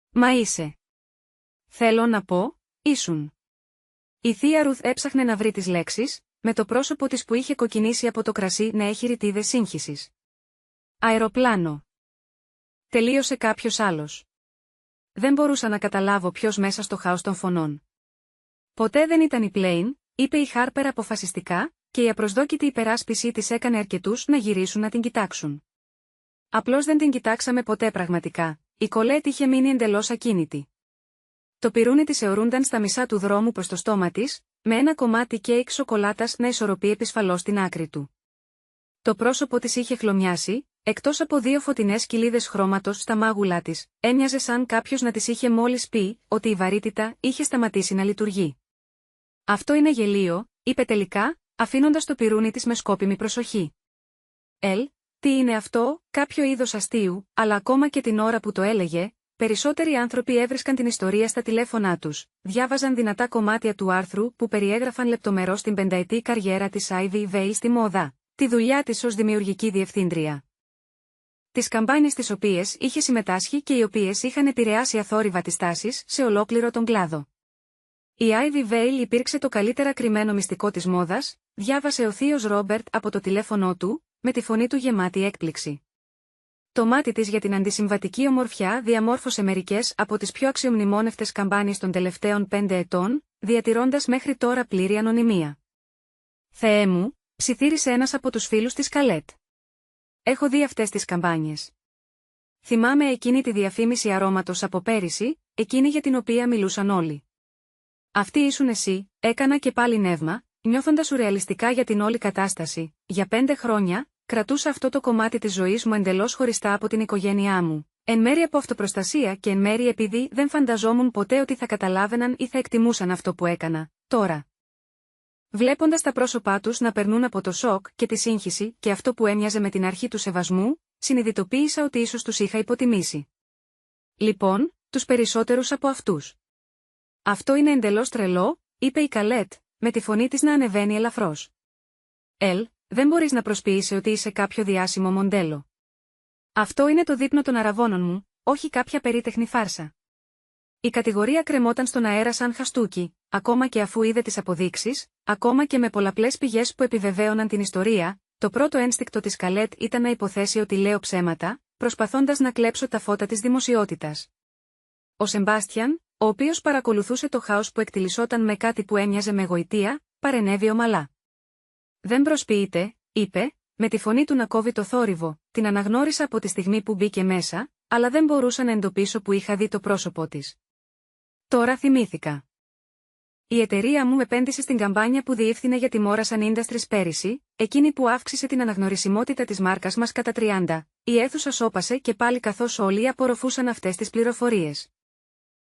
«Μα είσαι». «Θέλω να πω, ήσουν». Η θεία Ρουθ έψαχνε να βρει τις λέξεις, με το πρόσωπο της που είχε κοκκινήσει από το κρασί να έχει ρητίδες σύγχυσης. «Αεροπλάνο». Τελείωσε κάποιος άλλος. Δεν μπορούσα να καταλάβω ποιος μέσα στο χάος των φωνών. «Ποτέ δεν ήταν η Πλέιν», είπε η Χάρπερ αποφασιστικά, και η απροσδόκητη υπεράσπιση της έκανε αρκετούς να γυρίσουν να την κοιτάξουν. Απλώς δεν την κοιτάξαμε ποτέ πραγματικά, η Κολέτ είχε μείνει εντελώς ακίνητη. Το πιρούνι της αιωρούνταν στα μισά του δρόμου προς το στόμα της, με ένα κομμάτι κέικ σοκολάτας να ισορροπεί επισφαλώς στην άκρη του. Το πρόσωπο της είχε χλωμιάσει, εκτός από δύο φωτεινές κοιλίδες χρώματος στα μάγουλά της, έμοιαζε σαν κάποιος να της είχε μόλις πει ότι η βαρύτητα είχε σταματήσει να λειτουργεί. «Αυτό είναι γελίο», είπε τελικά, αφήνοντας το πιρούνι της με σκόπιμη προσοχή. Τι είναι αυτό, κάποιο είδος αστείου», αλλά ακόμα και την ώρα που το έλεγε, περισσότεροι άνθρωποι έβρισκαν την ιστορία στα τηλέφωνά τους, διάβαζαν δυνατά κομμάτια του άρθρου που περιέγραφαν λεπτομερώς την πενταετή καριέρα της Ivy Veil στη μόδα, τη δουλειά της ως δημιουργική διευθύντρια. Τις καμπάνιες τις οποίες είχε συμμετάσχει και οι οποίες είχαν επηρεάσει αθόρυβα τις τάσεις σε ολόκληρο τον κλάδο. Η Ivy Veil υπήρξε το καλύτερα κρυμμένο μυστικό της μόδας, διάβασε ο θείος Ρόμπερτ από το τηλέφωνό του, με τη φωνή του γεμάτη έκπληξη. Το μάτι της για την αντισυμβατική ομορφιά διαμόρφωσε μερικές από τις πιο αξιομνημόνευτες καμπάνιες των τελευταίων 5 ετών, διατηρώντας μέχρι τώρα πλήρη ανωνυμία. «Θεέ μου», ψιθύρισε ένας από τους φίλους της Καλέτ. «Έχω δει αυτές τις καμπάνιες. Θυμάμαι εκείνη τη διαφήμιση αρώματος από πέρυσι, εκείνη για την οποία μιλούσαν όλοι. Αυτή ήσουν εσύ», έκανα και πάλι νεύμα, νιώθοντας σουρεαλιστικά για την όλη κατάσταση. Για 5 χρόνια, κρατούσα αυτό το κομμάτι της ζωής μου εντελώς χωριστά από την οικογένειά μου, εν μέρει από αυτοπροστασία και εν μέρει επειδή δεν φανταζόμουν ποτέ ότι θα καταλάβαιναν ή θα εκτιμούσαν αυτό που έκανα. Τώρα, βλέποντας τα πρόσωπά τους να περνούν από το σοκ και τη σύγχυση και αυτό που έμοιαζε με την αρχή του σεβασμού, συνειδητοποίησα ότι ίσως τους είχα υποτιμήσει. Λοιπόν, τους περισσότερους από αυτούς. «Αυτό είναι εντελώς τρελό», είπε η Καλέτ, με τη φωνή της να ανεβαίνει ελαφρώς. Δεν μπορείς να προσποιείσαι ότι είσαι κάποιο διάσημο μοντέλο. Αυτό είναι το δείπνο των αραβώνων μου, όχι κάποια περίτεχνη φάρσα. Η κατηγορία κρεμόταν στον αέρα σαν χαστούκι, ακόμα και αφού είδε τις αποδείξεις, ακόμα και με πολλαπλές πηγές που επιβεβαίωναν την ιστορία. Το πρώτο ένστικτο της Καλέτ ήταν να υποθέσει ότι λέω ψέματα, προσπαθώντας να κλέψω τα φώτα της δημοσιότητας. Ο Σεμπάστιαν, ο οποίος παρακολουθούσε το χάος που εκτιλισόταν με κάτι που έμοιαζε με γοητεία, παρενέβη ομαλά. «Δεν προσποιείται», είπε, με τη φωνή του να κόβει το θόρυβο. Την αναγνώρισα από τη στιγμή που μπήκε μέσα, αλλά δεν μπορούσα να εντοπίσω που είχα δει το πρόσωπό της. Τώρα θυμήθηκα. Η εταιρεία μου επένδυσε στην καμπάνια που διεύθυνε για τη Morasan Industries πέρυσι, εκείνη που αύξησε την αναγνωρισιμότητα της μάρκας μας κατά 30. Η αίθουσα σώπασε και πάλι καθώς όλοι απορροφούσαν αυτές τις πληροφορίες.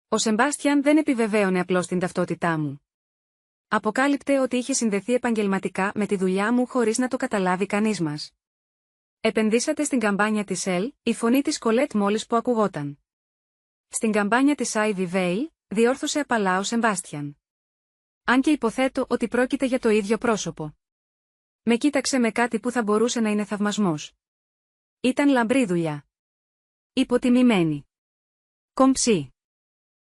Ο Σεμπάστιαν δεν επιβεβαίωνε απλώς την ταυτότητά μου. Αποκάλυπτε ότι είχε συνδεθεί επαγγελματικά με τη δουλειά μου χωρίς να το καταλάβει κανείς μας. «Επενδύσατε στην καμπάνια της Shell», η φωνή της Κολέτ μόλις που ακουγόταν. «Στην καμπάνια της Ivy Vale», διόρθωσε απαλά ο Σεμπάστιαν. «Αν και υποθέτω ότι πρόκειται για το ίδιο πρόσωπο». Με κοίταξε με κάτι που θα μπορούσε να είναι θαυμασμός. Ήταν λαμπρή δουλειά. Υποτιμημένη. Κομψή.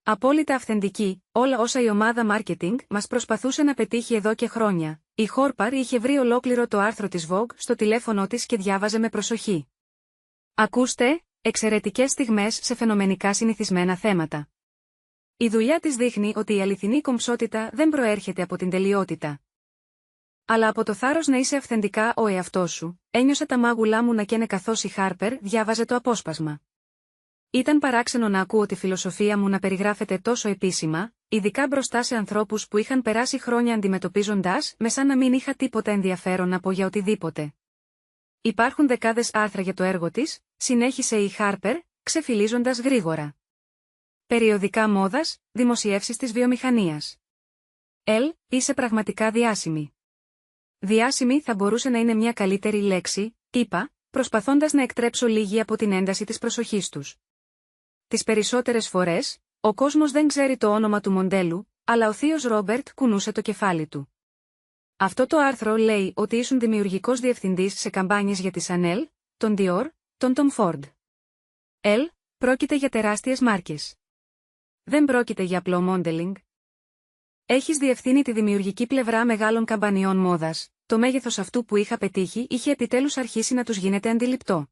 Απόλυτα αυθεντική, όλα όσα η ομάδα marketing μας προσπαθούσε να πετύχει εδώ και χρόνια. Η Χόρπαρ είχε βρει ολόκληρο το άρθρο της Vogue στο τηλέφωνο της και διάβαζε με προσοχή. «Ακούστε, εξαιρετικές στιγμές σε φαινομενικά συνηθισμένα θέματα». Η δουλειά της δείχνει ότι η αληθινή κομψότητα δεν προέρχεται από την τελειότητα, αλλά από το θάρρος να είσαι αυθεντικά ο εαυτός σου. Ένιωσα τα μάγουλά μου να καίνε καθώς η Χάρπερ διάβαζε το απόσπασμα. Ήταν παράξενο να ακούω τη φιλοσοφία μου να περιγράφεται τόσο επίσημα, ειδικά μπροστά σε ανθρώπους που είχαν περάσει χρόνια αντιμετωπίζοντας με σαν να μην είχα τίποτα ενδιαφέρον να πω για οτιδήποτε. «Υπάρχουν δεκάδες άρθρα για το έργο της», συνέχισε η Χάρπερ, ξεφυλίζοντας γρήγορα. «Περιοδικά μόδας, δημοσιεύσεις της βιομηχανίας. Είσαι πραγματικά διάσημη». «Διάσημη θα μπορούσε να είναι μια καλύτερη λέξη», είπα, προσπαθώντας να εκτρέψω λίγη από την ένταση της προσοχής τους. Τις περισσότερες φορές, ο κόσμος δεν ξέρει το όνομα του μοντέλου, αλλά ο θείος Ρόμπερτ κουνούσε το κεφάλι του. «Αυτό το άρθρο λέει ότι ήσουν δημιουργικός διευθυντής σε καμπάνιες για τη Chanel, τον Dior, τον Tom Ford. Πρόκειται για τεράστιες μάρκες. Δεν πρόκειται για απλό μόντελινγκ. Έχεις διευθύνει τη δημιουργική πλευρά μεγάλων καμπανιών μόδας. Το μέγεθος αυτού που είχα πετύχει είχε επιτέλους αρχίσει να τους γίνεται αντιληπτό.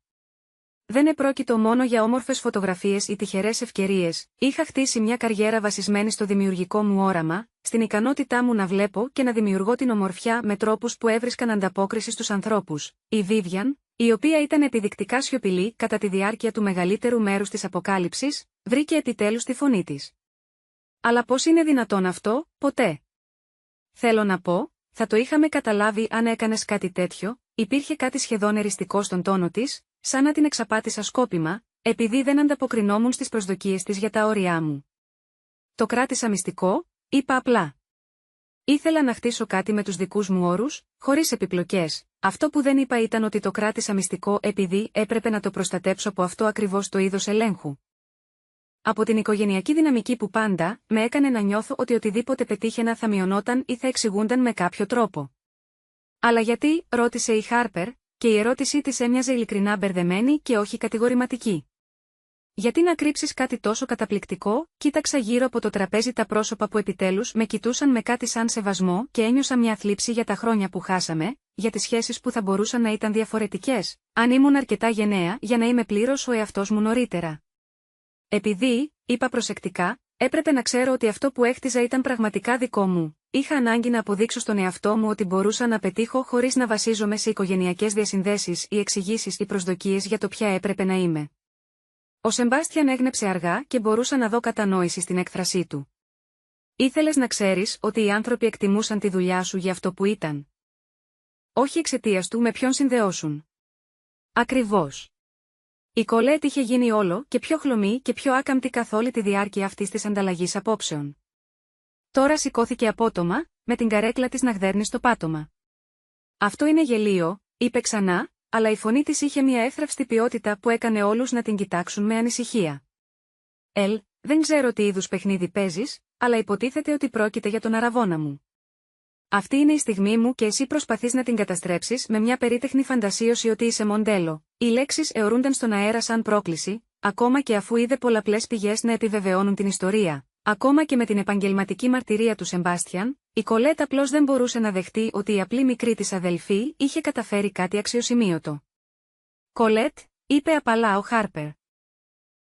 Δεν επρόκειτο μόνο για όμορφες φωτογραφίες ή τυχερές ευκαιρίες, είχα χτίσει μια καριέρα βασισμένη στο δημιουργικό μου όραμα, στην ικανότητά μου να βλέπω και να δημιουργώ την ομορφιά με τρόπους που έβρισκαν ανταπόκριση στους ανθρώπους. Η Vivian, η οποία ήταν επιδεικτικά σιωπηλή κατά τη διάρκεια του μεγαλύτερου μέρους της αποκάλυψης, βρήκε επιτέλους τη φωνή της. «Αλλά πώς είναι δυνατόν αυτό, ποτέ?» «Θέλω να πω, θα το είχαμε καταλάβει αν έκανες κάτι τέτοιο», υπήρχε κάτι σχεδόν εριστικό στον τόνο της, σαν να την εξαπάτησα σκόπιμα, επειδή δεν ανταποκρινόμουν στις προσδοκίες της για τα όρια μου. «Το κράτησα μυστικό», είπα απλά. «Ήθελα να χτίσω κάτι με τους δικούς μου όρους, χωρίς επιπλοκές. Αυτό που δεν είπα ήταν ότι το κράτησα μυστικό επειδή έπρεπε να το προστατέψω από αυτό ακριβώς το είδος ελέγχου. Από την οικογενειακή δυναμική που πάντα με έκανε να νιώθω ότι οτιδήποτε πετύχαινα θα μειωνόταν ή θα εξηγούνταν με κάποιο τρόπο». «Αλλά γιατί?» ρώτησε η Χάρπερ, και η ερώτησή της έμοιαζε ειλικρινά μπερδεμένη και όχι κατηγορηματική. «Γιατί να κρύψεις κάτι τόσο καταπληκτικό?» Κοίταξα γύρω από το τραπέζι τα πρόσωπα που επιτέλους με κοιτούσαν με κάτι σαν σεβασμό και ένιωσα μια θλίψη για τα χρόνια που χάσαμε, για τις σχέσεις που θα μπορούσαν να ήταν διαφορετικές, αν ήμουν αρκετά γενναία για να είμαι πλήρως ο εαυτός μου νωρίτερα. «Επειδή», είπα προσεκτικά, «έπρεπε να ξέρω ότι αυτό που έχτιζα ήταν πραγματικά δικό μου. Είχα ανάγκη να αποδείξω στον εαυτό μου ότι μπορούσα να πετύχω χωρίς να βασίζομαι σε οικογενειακές διασυνδέσεις ή εξηγήσεις ή προσδοκίες για το ποια έπρεπε να είμαι». Ο Σεμπάστιαν έγνεψε αργά και μπορούσα να δω κατανόηση στην έκφρασή του. «Ήθελες να ξέρεις ότι οι άνθρωποι εκτιμούσαν τη δουλειά σου για αυτό που ήταν. Όχι εξαιτίας του με ποιον συνδεώσουν». «Ακριβώς». Η Κολέτ είχε γίνει όλο και πιο χλωμή και πιο άκαμπτη καθ' όλη τη διάρκεια αυτής της ανταλλαγής απόψεων. Τώρα σηκώθηκε απότομα, με την καρέκλα της να γδέρνει στο πάτωμα. «Αυτό είναι γελίο», είπε ξανά, αλλά η φωνή της είχε μια εύθραυστη ποιότητα που έκανε όλους να την κοιτάξουν με ανησυχία. Δεν ξέρω τι είδους παιχνίδι παίζεις, αλλά υποτίθεται ότι πρόκειται για τον αραβόνα μου. Αυτή είναι η στιγμή μου και εσύ προσπαθείς να την καταστρέψεις με μια περίτεχνη φαντασίωση ότι είσαι μοντέλο». Οι λέξεις αιωρούνταν στον αέρα σαν πρόκληση, ακόμα και αφού είδε πολλαπλές πηγές να επιβεβαιώνουν την ιστορία. Ακόμα και με την επαγγελματική μαρτυρία του Σεμπάστιαν, η Κολέτ απλώς δεν μπορούσε να δεχτεί ότι η απλή μικρή της αδελφή είχε καταφέρει κάτι αξιοσημείωτο. «Κολέτ», είπε απαλά ο Χάρπερ.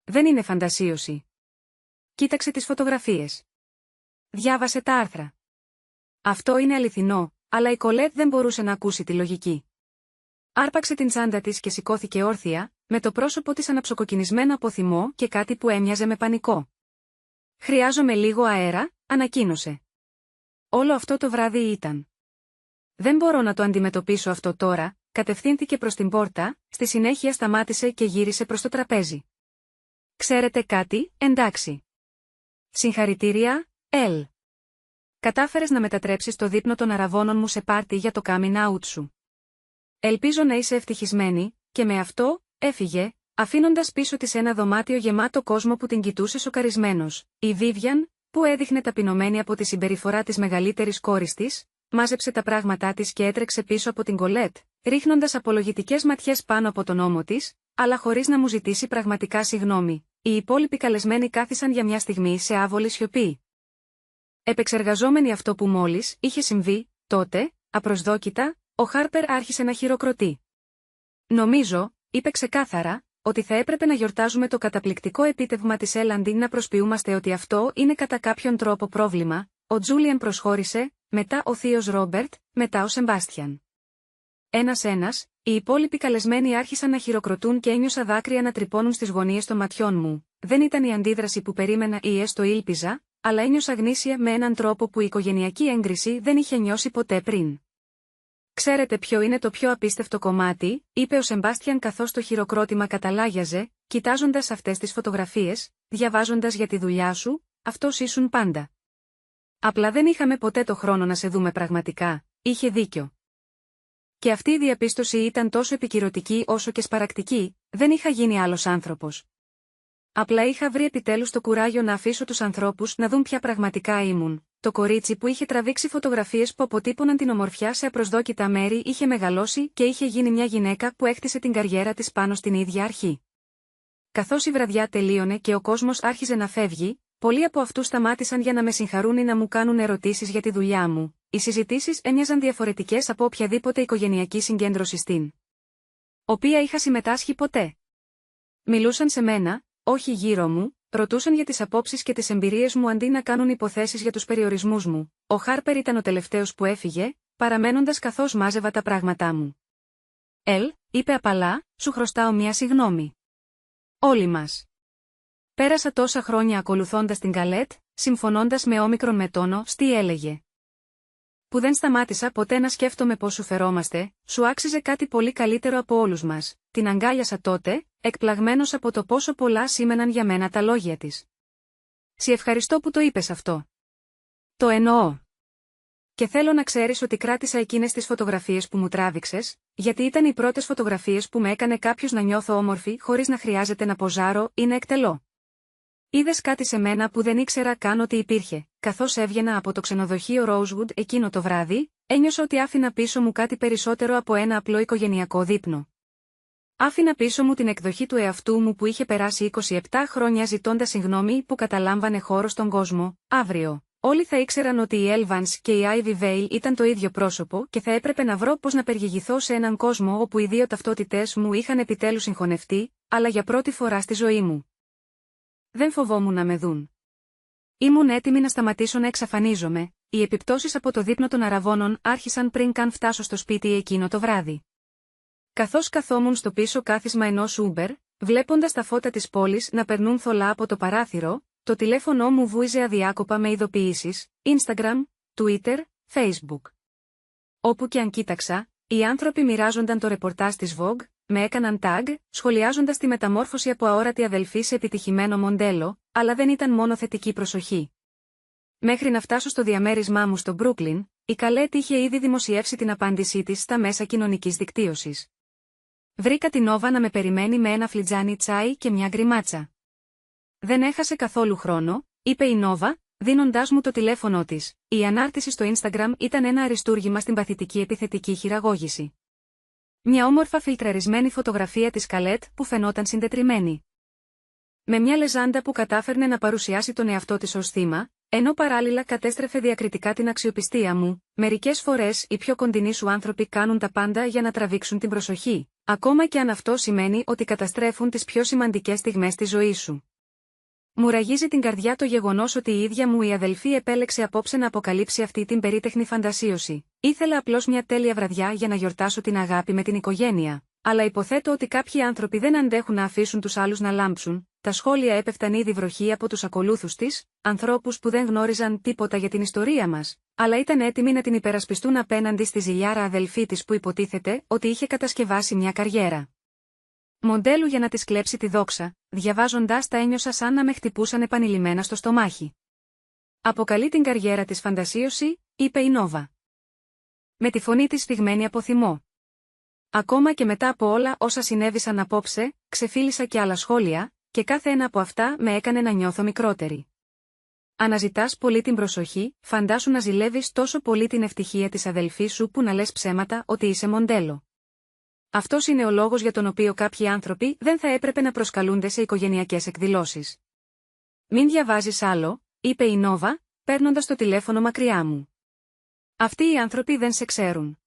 «Δεν είναι φαντασίωση. Κοίταξε τις φωτογραφίες. Διάβασε τα άρθρα. Αυτό είναι αληθινό», αλλά η Κολέτ δεν μπορούσε να ακούσει τη λογική. Άρπαξε την τσάντα της και σηκώθηκε όρθια, με το πρόσωπο της αναψοκοκκινισμένο από θυμό και κάτι που έμοιαζε με πανικό. «Χρειάζομαι λίγο αέρα», ανακοίνωσε. Όλο αυτό το βράδυ ήταν. «Δεν μπορώ να το αντιμετωπίσω αυτό τώρα», κατευθύνθηκε προς την πόρτα, στη συνέχεια σταμάτησε και γύρισε προς το τραπέζι. «Ξέρετε κάτι, εντάξει. Συγχαρητήρια, Ελ. Κατάφερες να μετατρέψεις το δείπνο των αραβώνων μου σε πάρτι για το coming out σου. Ελπίζω να είσαι ευτυχισμένη», και με αυτό, έφυγε, αφήνοντας πίσω της ένα δωμάτιο γεμάτο κόσμο που την κοιτούσε σοκαρισμένος. Η Βίβιαν, που έδειχνε ταπεινωμένη από τη συμπεριφορά της μεγαλύτερης κόρης της, μάζεψε τα πράγματά της και έτρεξε πίσω από την Κολέτ, ρίχνοντας απολογητικές ματιές πάνω από τον ώμο της, αλλά χωρίς να μου ζητήσει πραγματικά συγγνώμη. Οι υπόλοιποι καλεσμένοι κάθισαν για μια στιγμή σε άβολη σιωπή. Επεξεργαζόμενοι αυτό που μόλις είχε συμβεί, τότε, απροσδόκητα, ο Χάρπερ άρχισε να χειροκροτεί. «Νομίζω», είπε ξεκάθαρα, «ότι θα έπρεπε να γιορτάζουμε το καταπληκτικό επίτευγμα της Ελ αντί να προσποιούμαστε ότι αυτό είναι κατά κάποιον τρόπο πρόβλημα». Ο Τζούλιαν προσχώρησε, μετά ο θείος Ρόμπερτ, μετά ο Σεμπάστιαν. Ένας-ένας, οι υπόλοιποι καλεσμένοι άρχισαν να χειροκροτούν και ένιωσα δάκρυα να τρυπώνουν στις γωνίες των ματιών μου. Δεν ήταν η αντίδραση που περίμενα ή έστω ήλπιζα, αλλά ένιωσα γνήσια με έναν τρόπο που η οικογενειακή έγκριση δεν είχε νιώσει ποτέ πριν. «Ξέρετε ποιο είναι το πιο απίστευτο κομμάτι», είπε ο Σεμπάστιαν καθώς το χειροκρότημα καταλάγιαζε, «κοιτάζοντας αυτές τις φωτογραφίες, διαβάζοντας για τη δουλειά σου, αυτός ήσουν πάντα. Απλά δεν είχαμε ποτέ το χρόνο να σε δούμε πραγματικά», είχε δίκιο. Και αυτή η διαπίστωση ήταν τόσο επικυρωτική όσο και σπαρακτική, δεν είχα γίνει άλλος άνθρωπος. Απλά είχα βρει επιτέλους το κουράγιο να αφήσω τους ανθρώπους να δουν ποια πραγματικά ήμουν. Το κορίτσι που είχε τραβήξει φωτογραφίες που αποτύπωναν την ομορφιά σε απροσδόκητα μέρη είχε μεγαλώσει και είχε γίνει μια γυναίκα που έχτισε την καριέρα της πάνω στην ίδια αρχή. Καθώς η βραδιά τελείωνε και ο κόσμος άρχιζε να φεύγει, πολλοί από αυτούς σταμάτησαν για να με συγχαρούν ή να μου κάνουν ερωτήσεις για τη δουλειά μου. Οι συζητήσεις έμοιαζαν διαφορετικές από οποιαδήποτε οικογενειακή συγκέντρωση στην οποία είχα συμμετάσχει ποτέ. Μιλούσαν σε μένα, όχι γύρω μου, ρωτούσαν για τις απόψεις και τις εμπειρίες μου αντί να κάνουν υποθέσεις για τους περιορισμούς μου. Ο Χάρπερ ήταν ο τελευταίος που έφυγε, παραμένοντας καθώς μάζευα τα πράγματά μου. «Ελ», είπε απαλά, «σου χρωστάω μια συγγνώμη. Όλοι μας. Πέρασα τόσα χρόνια ακολουθώντας την Καλέτ, συμφωνώντας με όμικρον με τόνο, τι έλεγε. Που δεν σταμάτησα ποτέ να σκέφτομαι πώς σου φερόμαστε, σου άξιζε κάτι πολύ καλύτερο από όλους μας». Την αγκάλιασα τότε, εκπλαγμένος από το πόσο πολλά σήμαιναν για μένα τα λόγια της. «Σε ευχαριστώ που το είπες αυτό. Το εννοώ. Και θέλω να ξέρεις ότι κράτησα εκείνες τις φωτογραφίες που μου τράβηξες, γιατί ήταν οι πρώτες φωτογραφίες που με έκανε κάποιος να νιώθω όμορφη χωρίς να χρειάζεται να ποζάρω ή να εκτελώ. Είδες κάτι σε μένα που δεν ήξερα καν ότι υπήρχε. Καθώς έβγαινα από το ξενοδοχείο Rosewood εκείνο το βράδυ, ένιωσα ότι άφηνα πίσω μου κάτι περισσότερο από ένα απλό οικογενειακό δείπνο. Άφηνα πίσω μου την εκδοχή του εαυτού μου που είχε περάσει 27 χρόνια ζητώντας συγγνώμη που καταλάμβανε χώρο στον κόσμο. Αύριο, όλοι θα ήξεραν ότι η Elvans και η Ivy Vale ήταν το ίδιο πρόσωπο και θα έπρεπε να βρω πώς να περιηγηθώ σε έναν κόσμο όπου οι δύο ταυτότητές μου είχαν επιτέλους συγχωνευτεί, αλλά για πρώτη φορά στη ζωή μου. Δεν φοβόμουν να με δουν. Ήμουν έτοιμη να σταματήσω να εξαφανίζομαι. Οι επιπτώσεις από το δείπνο των αραβώνων άρχισαν πριν καν φτάσω στο σπίτι εκείνο το βράδυ. Καθώς καθόμουν στο πίσω κάθισμα ενός Uber, βλέποντας τα φώτα της πόλης να περνούν θολά από το παράθυρο, το τηλέφωνό μου βούιζε αδιάκοπα με ειδοποιήσεις, Instagram, Twitter, Facebook. Όπου και αν κοίταξα, οι άνθρωποι μοιράζονταν το ρεπορτάζ της Vogue, με έκαναν tag, σχολιάζοντας τη μεταμόρφωση από αόρατη αδελφή σε επιτυχημένο μοντέλο, αλλά δεν ήταν μόνο θετική προσοχή. Μέχρι να φτάσω στο διαμέρισμά μου στο Brooklyn, η Καλέτ είχε ήδη δημοσιεύσει την απάντησή της στα μέσα κοινωνικής δικτύωσης. Βρήκα την Νόβα να με περιμένει με ένα φλιτζάνι τσάι και μια γκριμάτσα. «Δεν έχασε καθόλου χρόνο», είπε η Νόβα, δίνοντάς μου το τηλέφωνό της. Η ανάρτηση στο Instagram ήταν ένα αριστούργημα στην παθητική επιθετική χειραγώγηση. Μια όμορφα φιλτραρισμένη φωτογραφία της Καλέτ που φαινόταν συντετριμμένη. Με μια λεζάντα που κατάφερνε να παρουσιάσει τον εαυτό της ως θύμα, ενώ παράλληλα κατέστρεφε διακριτικά την αξιοπιστία μου, μερικές φορές οι πιο κοντινοί σου άνθρωποι κάνουν τα πάντα για να τραβήξουν την προσοχή, ακόμα και αν αυτό σημαίνει ότι καταστρέφουν τις πιο σημαντικές στιγμές της ζωής σου. Μου ραγίζει την καρδιά το γεγονός ότι η ίδια μου η αδελφή επέλεξε απόψε να αποκαλύψει αυτή την περίτεχνη φαντασίωση. Ήθελα απλώς μια τέλεια βραδιά για να γιορτάσω την αγάπη με την οικογένεια, αλλά υποθέτω ότι κάποιοι άνθρωποι δεν αντέχουν να αφήσουν τους άλλους να λάμψουν. Τα σχόλια έπεφταν ήδη βροχή από τους ακολούθους της, ανθρώπους που δεν γνώριζαν τίποτα για την ιστορία μας, αλλά ήταν έτοιμοι να την υπερασπιστούν απέναντι στη ζηλιάρα αδελφή της που υποτίθεται ότι είχε κατασκευάσει μια καριέρα μοντέλου για να της κλέψει τη δόξα. Διαβάζοντας τα ένιωσα σαν να με χτυπούσαν επανειλημμένα στο στομάχι. «Αποκαλεί την καριέρα της φαντασίωση», είπε η Νόβα. Με τη φωνή της σφιγμένη από θυμό. Ακόμα και μετά από όλα όσα συνέβησαν απόψε, ξεφίλησα και άλλα σχόλια, και κάθε ένα από αυτά με έκανε να νιώθω μικρότερη. Αναζητάς πολύ την προσοχή, φαντάσου να ζηλεύεις τόσο πολύ την ευτυχία της αδελφής σου που να λες ψέματα ότι είσαι μοντέλο. Αυτός είναι ο λόγος για τον οποίο κάποιοι άνθρωποι δεν θα έπρεπε να προσκαλούνται σε οικογενειακές εκδηλώσεις. «Μην διαβάζεις άλλο», είπε η Νόβα, παίρνοντας το τηλέφωνο μακριά μου. «Αυτοί οι άνθρωποι δεν σε ξέρουν.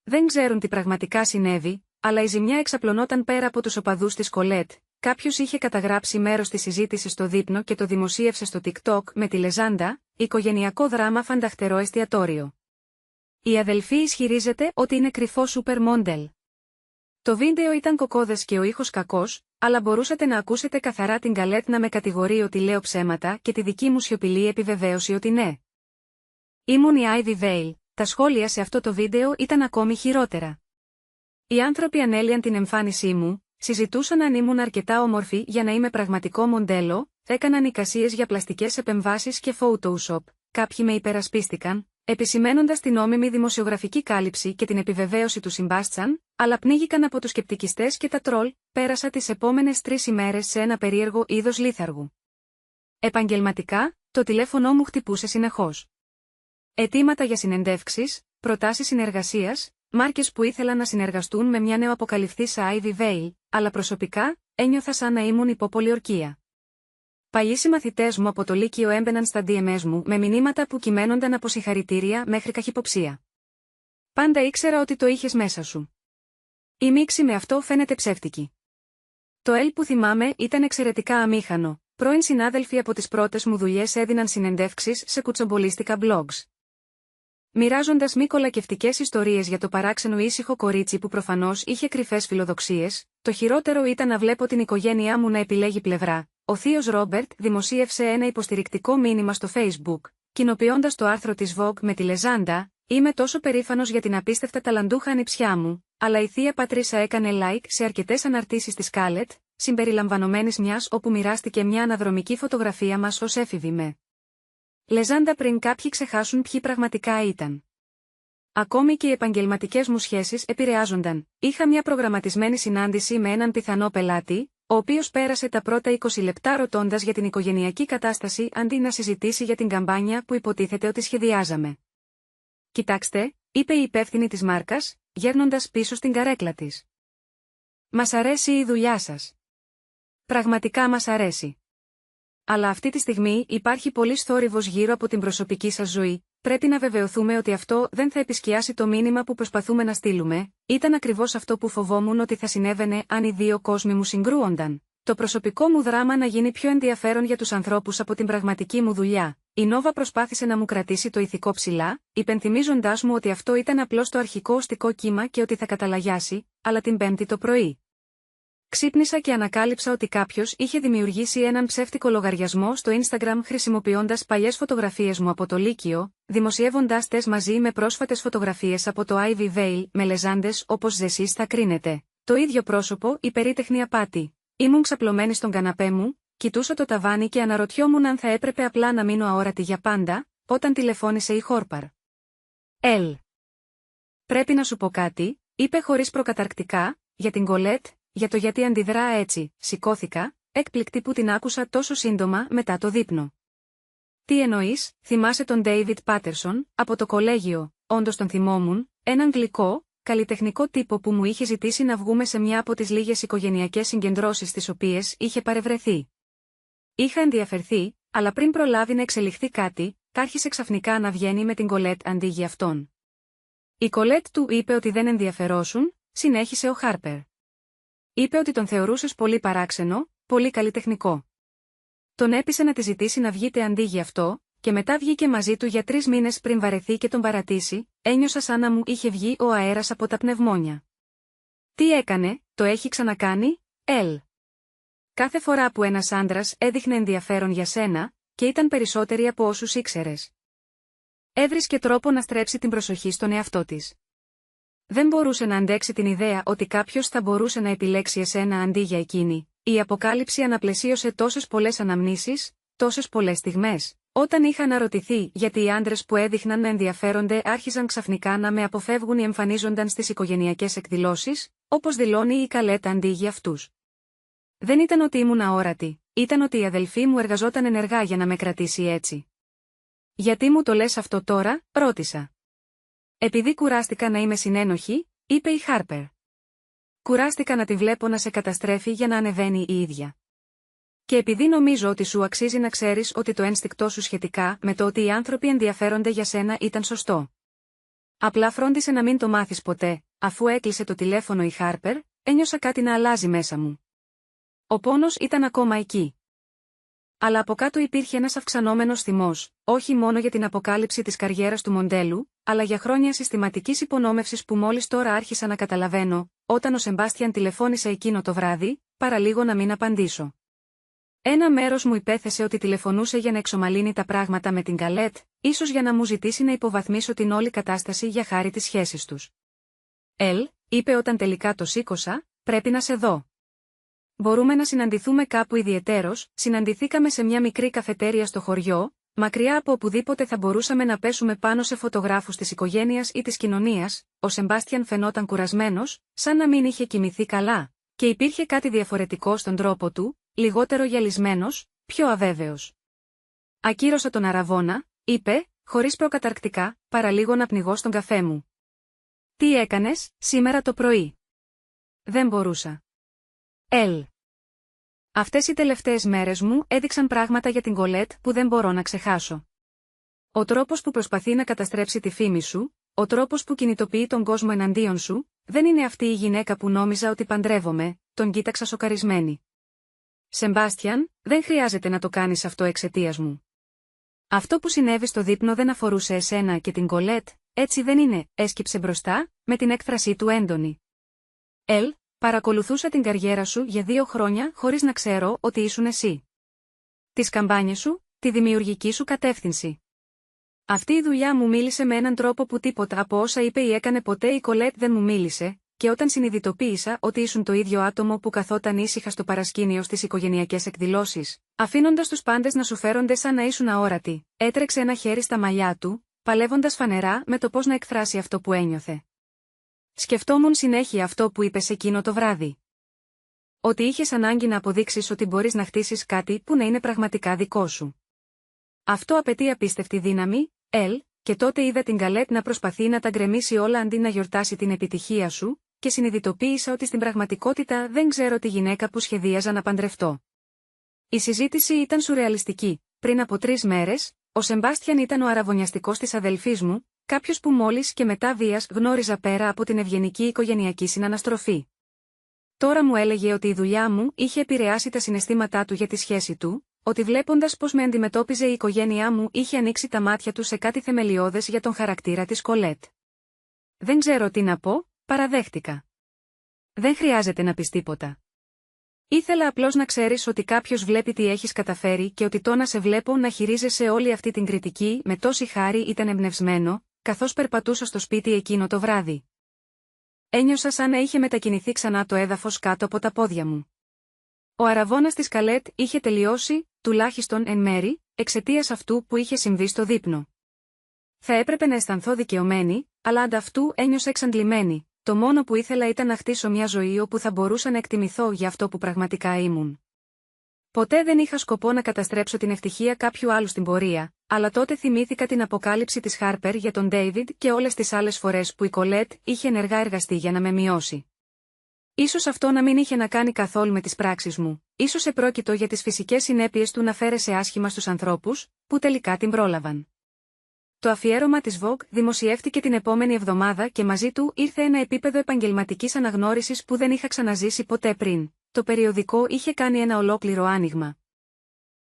Δεν ξέρουν τι πραγματικά συνέβη, αλλά η ζημιά εξαπλωνόταν πέρα από τους οπαδούς της Κολέτ. Κάποιος είχε καταγράψει μέρος της συζήτησης στο δείπνο και το δημοσίευσε στο TikTok με τη λεζάντα «Οικογενειακό δράμα φανταχτερό εστιατόριο». Η αδελφή ισχυρίζεται ότι είναι κρυφό σούπερ μόντελ. Το βίντεο ήταν κωκώδες και ο ήχος κακός, αλλά μπορούσατε να ακούσετε καθαρά την Καλέτ να με κατηγορεί ότι λέω ψέματα και τη δική μου σιωπηλή επιβεβαίωση ότι ναι. Ήμουν η Ivy Vale. Τα σχόλια σε αυτό το βίντεο ήταν ακόμη χειρότερα. Οι άνθρωποι ανέλυαν την εμφάνισή μου, συζητούσαν αν ήμουν αρκετά όμορφη για να είμαι πραγματικό μοντέλο, έκαναν εικασίες για πλαστικές επεμβάσεις και Photoshop, κάποιοι με υπερασπίστηκαν, επισημένοντας την νόμιμη δημοσιογραφική κάλυψη και την επιβεβαίωση του συμπάστσαν, αλλά πνίγηκαν από τους σκεπτικιστές και τα τρόλ. Πέρασα τις επόμενες 3 ημέρες σε ένα περίεργο είδος λίθαργου. Επαγγελματικά, το τηλέφωνό μου χτυπούσε συνεχώς. Αιτήματα για συνεντεύξεις, προτάσεις συνεργασίας, μάρκες που ήθελαν να συνεργαστούν με μια νεοαποκαλυφθήσα Ivy Vale, αλλά προσωπικά, ένιωθα σαν να ήμουν υπό πολιορκία. Παλιοί συμμαθητές μου από το Λύκειο έμπαιναν στα DMs μου με μηνύματα που κειμένονταν από συγχαρητήρια μέχρι καχυποψία. Πάντα ήξερα ότι το είχες μέσα σου. Η μίξη με αυτό φαίνεται ψεύτικη. Το L που θυμάμαι ήταν εξαιρετικά αμήχανο. Πρώην συνάδελφοι από τις πρώτες μου δουλειές έδιναν συνεντεύξεις σε κουτσομπολίστικα blogs. Μοιράζοντας μη κολακευτικές ιστορίες για το παράξενο ήσυχο κορίτσι που προφανώς είχε κρυφές φιλοδοξίες, το χειρότερο ήταν να βλέπω την οικογένειά μου να επιλέγει πλευρά. Ο θείος Ρόμπερτ δημοσίευσε ένα υποστηρικτικό μήνυμα στο Facebook, κοινοποιώντας το άρθρο της Vogue με τη λεζάντα «Είμαι τόσο περήφανος για την απίστευτα ταλαντούχα ανιψιά μου», αλλά η θεία Πατρίσα έκανε like σε αρκετές αναρτήσεις της Khaled, συμπεριλαμβανομένης μιας όπου μοιράστηκε μια αναδρομική φωτογραφία μας ως έφηβη με λεζάντα πριν κάποιοι ξεχάσουν ποιοι πραγματικά ήταν. Ακόμη και οι επαγγελματικές μου σχέσεις επηρεάζονταν. Είχα μια προγραμματισμένη συνάντηση με έναν πιθανό πελάτη, ο οποίος πέρασε τα πρώτα 20 λεπτά ρωτώντας για την οικογενειακή κατάσταση αντί να συζητήσει για την καμπάνια που υποτίθεται ότι σχεδιάζαμε. «Κοιτάξτε», είπε η υπεύθυνη της μάρκας, γέρνοντας πίσω στην καρέκλα της. «Μας αρέσει η δουλειά σας. Πραγματικά μας αρέσει. Αλλά αυτή τη στιγμή υπάρχει πολύς θόρυβος γύρω από την προσωπική σας ζωή, πρέπει να βεβαιωθούμε ότι αυτό δεν θα επισκιάσει το μήνυμα που προσπαθούμε να στείλουμε». Ήταν ακριβώς αυτό που φοβόμουν ότι θα συνέβαινε αν οι δύο κόσμοι μου συγκρούονταν. Το προσωπικό μου δράμα να γίνει πιο ενδιαφέρον για τους ανθρώπους από την πραγματική μου δουλειά. Η Νόβα προσπάθησε να μου κρατήσει το ηθικό ψηλά, υπενθυμίζοντάς μου ότι αυτό ήταν απλώς το αρχικό οστικό κύμα και ότι θα καταλαγιάσει, αλλά την Πέμπτη το πρωί. Ξύπνησα και ανακάλυψα ότι κάποιος είχε δημιουργήσει έναν ψεύτικο λογαριασμό στο Instagram χρησιμοποιώντας παλιές φωτογραφίες μου από το Λύκειο, δημοσιεύοντας τες μαζί με πρόσφατες φωτογραφίες από το Ivy Vale με λεζάντες όπως εσείς θα κρίνετε. Το ίδιο πρόσωπο, η περίτεχνη απάτη. Ήμουν ξαπλωμένη στον καναπέ μου, κοιτούσα το ταβάνι και αναρωτιόμουν αν θα έπρεπε απλά να μείνω αόρατη για πάντα, όταν τηλεφώνησε η Χόρπαρ. Πρέπει να σου πω κάτι, είπε χωρίς προκαταρκτικά, για την Κολέτ. Για το γιατί αντιδρά έτσι, σηκώθηκα, έκπληκτη που την άκουσα τόσο σύντομα μετά το δείπνο. Τι εννοείς, θυμάσαι τον David Patterson, από το κολέγιο? Όντως τον θυμόμουν, έναν γλυκό, καλλιτεχνικό τύπο που μου είχε ζητήσει να βγούμε σε μια από τις λίγες οικογενειακές συγκεντρώσεις στις οποίες είχε παρευρεθεί. Είχα ενδιαφερθεί, αλλά πριν προλάβει να εξελιχθεί κάτι, άρχισε ξαφνικά να βγαίνει με την Κολέτ αντί για αυτόν. Η Κολέτ του είπε ότι δεν ενδιαφερόσουν, συνέχισε ο Χάρπερ. Είπε ότι τον θεωρούσες πολύ παράξενο, πολύ καλλιτεχνικό. Τον έπεισε να τη ζητήσει να βγείτε αντί για αυτό, και μετά βγήκε μαζί του για 3 μήνες πριν βαρεθεί και τον παρατήσει. Ένιωσα σαν να μου είχε βγει ο αέρας από τα πνευμόνια. Τι έκανε, το έχει ξανακάνει, Ελ? Κάθε φορά που ένας άντρας έδειχνε ενδιαφέρον για σένα, και ήταν περισσότεροι από όσους ήξερες. Έβρισκε τρόπο να στρέψει την προσοχή στον εαυτό της. Δεν μπορούσε να αντέξει την ιδέα ότι κάποιος θα μπορούσε να επιλέξει εσένα αντί για εκείνη. Η αποκάλυψη αναπλαισίωσε τόσες πολλές αναμνήσεις, τόσες πολλές στιγμές. Όταν είχα αναρωτηθεί γιατί οι άντρες που έδειχναν να ενδιαφέρονται άρχιζαν ξαφνικά να με αποφεύγουν ή εμφανίζονταν στις οικογενειακές εκδηλώσεις, όπως δηλώνει η Καλέτ αντί για αυτούς. Δεν ήταν ότι ήμουν αόρατη, ήταν ότι η αδελφή μου εργαζόταν ενεργά για να με κρατήσει έτσι. Γιατί μου το λες αυτό τώρα, ρώτησα. Επειδή κουράστηκα να είμαι συνένοχη, είπε η Χάρπερ. Κουράστηκα να τη βλέπω να σε καταστρέφει για να ανεβαίνει η ίδια. Και επειδή νομίζω ότι σου αξίζει να ξέρεις ότι το ένστικτό σου σχετικά με το ότι οι άνθρωποι ενδιαφέρονται για σένα ήταν σωστό. Απλά φρόντισε να μην το μάθεις ποτέ. Αφού έκλεισε το τηλέφωνο η Χάρπερ, ένιωσα κάτι να αλλάζει μέσα μου. Ο πόνος ήταν ακόμα εκεί. Αλλά από κάτω υπήρχε ένας αυξανόμενος θυμός, όχι μόνο για την αποκάλυψη της καριέρας του μοντέλου, αλλά για χρόνια συστηματικής υπονόμευσης που μόλις τώρα άρχισα να καταλαβαίνω, όταν ο Σεμπάστιαν τηλεφώνησε εκείνο το βράδυ, παραλίγο να μην απαντήσω. Ένα μέρος μου υπέθεσε ότι τηλεφωνούσε για να εξομαλύνει τα πράγματα με την Καλέτ, ίσως για να μου ζητήσει να υποβαθμίσω την όλη κατάσταση για χάρη της σχέσης τους. Ελ, είπε όταν τελικά το σήκωσα, πρέπει να σε δω. Μπορούμε να συναντηθούμε κάπου ιδιαιτέρως. Συναντηθήκαμε σε μια μικρή καφετέρια στο χωριό, μακριά από οπουδήποτε θα μπορούσαμε να πέσουμε πάνω σε φωτογράφους της οικογένειας ή της κοινωνίας. Ο Σεμπάστιαν φαινόταν κουρασμένος, σαν να μην είχε κοιμηθεί καλά, και υπήρχε κάτι διαφορετικό στον τρόπο του, λιγότερο γυαλισμένος, πιο αβέβαιος. Ακύρωσα τον αραβόνα, είπε, χωρίς προκαταρκτικά, παραλίγο να πνιγώ στον καφέ μου. Τι έκανες, σήμερα το πρωί? Δεν μπορούσα. Ελ. Αυτές οι τελευταίες μέρες μου έδειξαν πράγματα για την Κολέτ που δεν μπορώ να ξεχάσω. Ο τρόπος που προσπαθεί να καταστρέψει τη φήμη σου, ο τρόπος που κινητοποιεί τον κόσμο εναντίον σου, δεν είναι αυτή η γυναίκα που νόμιζα ότι παντρεύομαι, τον κοίταξα σοκαρισμένη. Σεμπάστιαν, δεν χρειάζεται να το κάνεις αυτό εξαιτίας μου. Αυτό που συνέβη στο δείπνο δεν αφορούσε εσένα και την Κολέτ, έτσι δεν είναι, έσκυψε μπροστά, με την έκφρασή του έντονη. Ελ, παρακολουθούσα την καριέρα σου για 2 χρόνια χωρίς να ξέρω ότι ήσουν εσύ. Τις καμπάνιες σου, τη δημιουργική σου κατεύθυνση. Αυτή η δουλειά μου μίλησε με έναν τρόπο που τίποτα από όσα είπε ή έκανε ποτέ η Κολέτ δεν μου μίλησε, και όταν συνειδητοποίησα ότι ήσουν το ίδιο άτομο που καθόταν ήσυχα στο παρασκήνιο στις οικογενειακές εκδηλώσεις, αφήνοντας τους πάντες να σου φέρονται σαν να ήσουν αόρατοι, έτρεξε ένα χέρι στα μαλλιά του, παλεύοντας φανερά με το πώς να εκφράσει αυτό που ένιωθε. Σκεφτόμουν συνέχεια αυτό που είπες εκείνο το βράδυ. Ότι είχες ανάγκη να αποδείξεις ότι μπορείς να χτίσεις κάτι που να είναι πραγματικά δικό σου. Αυτό απαιτεί απίστευτη δύναμη, Ελ, και τότε είδα την Καλέτ να προσπαθεί να τα γκρεμίσει όλα αντί να γιορτάσει την επιτυχία σου, και συνειδητοποίησα ότι στην πραγματικότητα δεν ξέρω τη γυναίκα που σχεδίαζα να παντρευτώ. Η συζήτηση ήταν σουρεαλιστική. Πριν από 3 μέρες, ο Σεμπάστιαν ήταν ο αραβωνιαστικός της αδελφής μου, κάποιος που μόλις και μετά βίας γνώριζα πέρα από την ευγενική οικογενειακή συναναστροφή. Τώρα μου έλεγε ότι η δουλειά μου είχε επηρεάσει τα συναισθήματά του για τη σχέση του, ότι βλέποντας πώς με αντιμετώπιζε η οικογένειά μου είχε ανοίξει τα μάτια του σε κάτι θεμελιώδες για τον χαρακτήρα της Κολέτ. Δεν ξέρω τι να πω, παραδέχτηκα. Δεν χρειάζεται να πεις τίποτα. Ήθελα απλώς να ξέρεις ότι κάποιος βλέπει τι έχεις καταφέρει και ότι το να σε βλέπω να χειρίζεσαι όλη αυτή την κριτική με τόση χάρη ήταν εμπνευσμένο, καθώς περπατούσα στο σπίτι εκείνο το βράδυ. Ένιωσα σαν να είχε μετακινηθεί ξανά το έδαφος κάτω από τα πόδια μου. Ο αραβώνας της Καλέτ είχε τελειώσει, τουλάχιστον εν μέρη, εξαιτίας αυτού που είχε συμβεί στο δείπνο. Θα έπρεπε να αισθανθώ δικαιωμένη, αλλά ανταυτού ένιωσα εξαντλημένη. Το μόνο που ήθελα ήταν να χτίσω μια ζωή όπου θα μπορούσα να εκτιμηθώ για αυτό που πραγματικά ήμουν. Ποτέ δεν είχα σκοπό να καταστρέψω την ευτυχία κάποιου άλλου στην πορεία, αλλά τότε θυμήθηκα την αποκάλυψη της Χάρπερ για τον Ντέιβιντ και όλες τις άλλες φορές που η Κολέτ είχε ενεργά εργαστεί για να με μειώσει. Ίσως αυτό να μην είχε να κάνει καθόλου με τις πράξεις μου, ίσως επρόκειτο για τις φυσικές συνέπειες του να φέρεσαι άσχημα στους ανθρώπους, που τελικά την πρόλαβαν. Το αφιέρωμα της Vogue δημοσιεύτηκε την επόμενη εβδομάδα και μαζί του ήρθε ένα επίπεδο επαγγελματικής αναγνώρισης που δεν είχα ξαναζήσει ποτέ πριν. Το περιοδικό είχε κάνει ένα ολόκληρο άνοιγμα.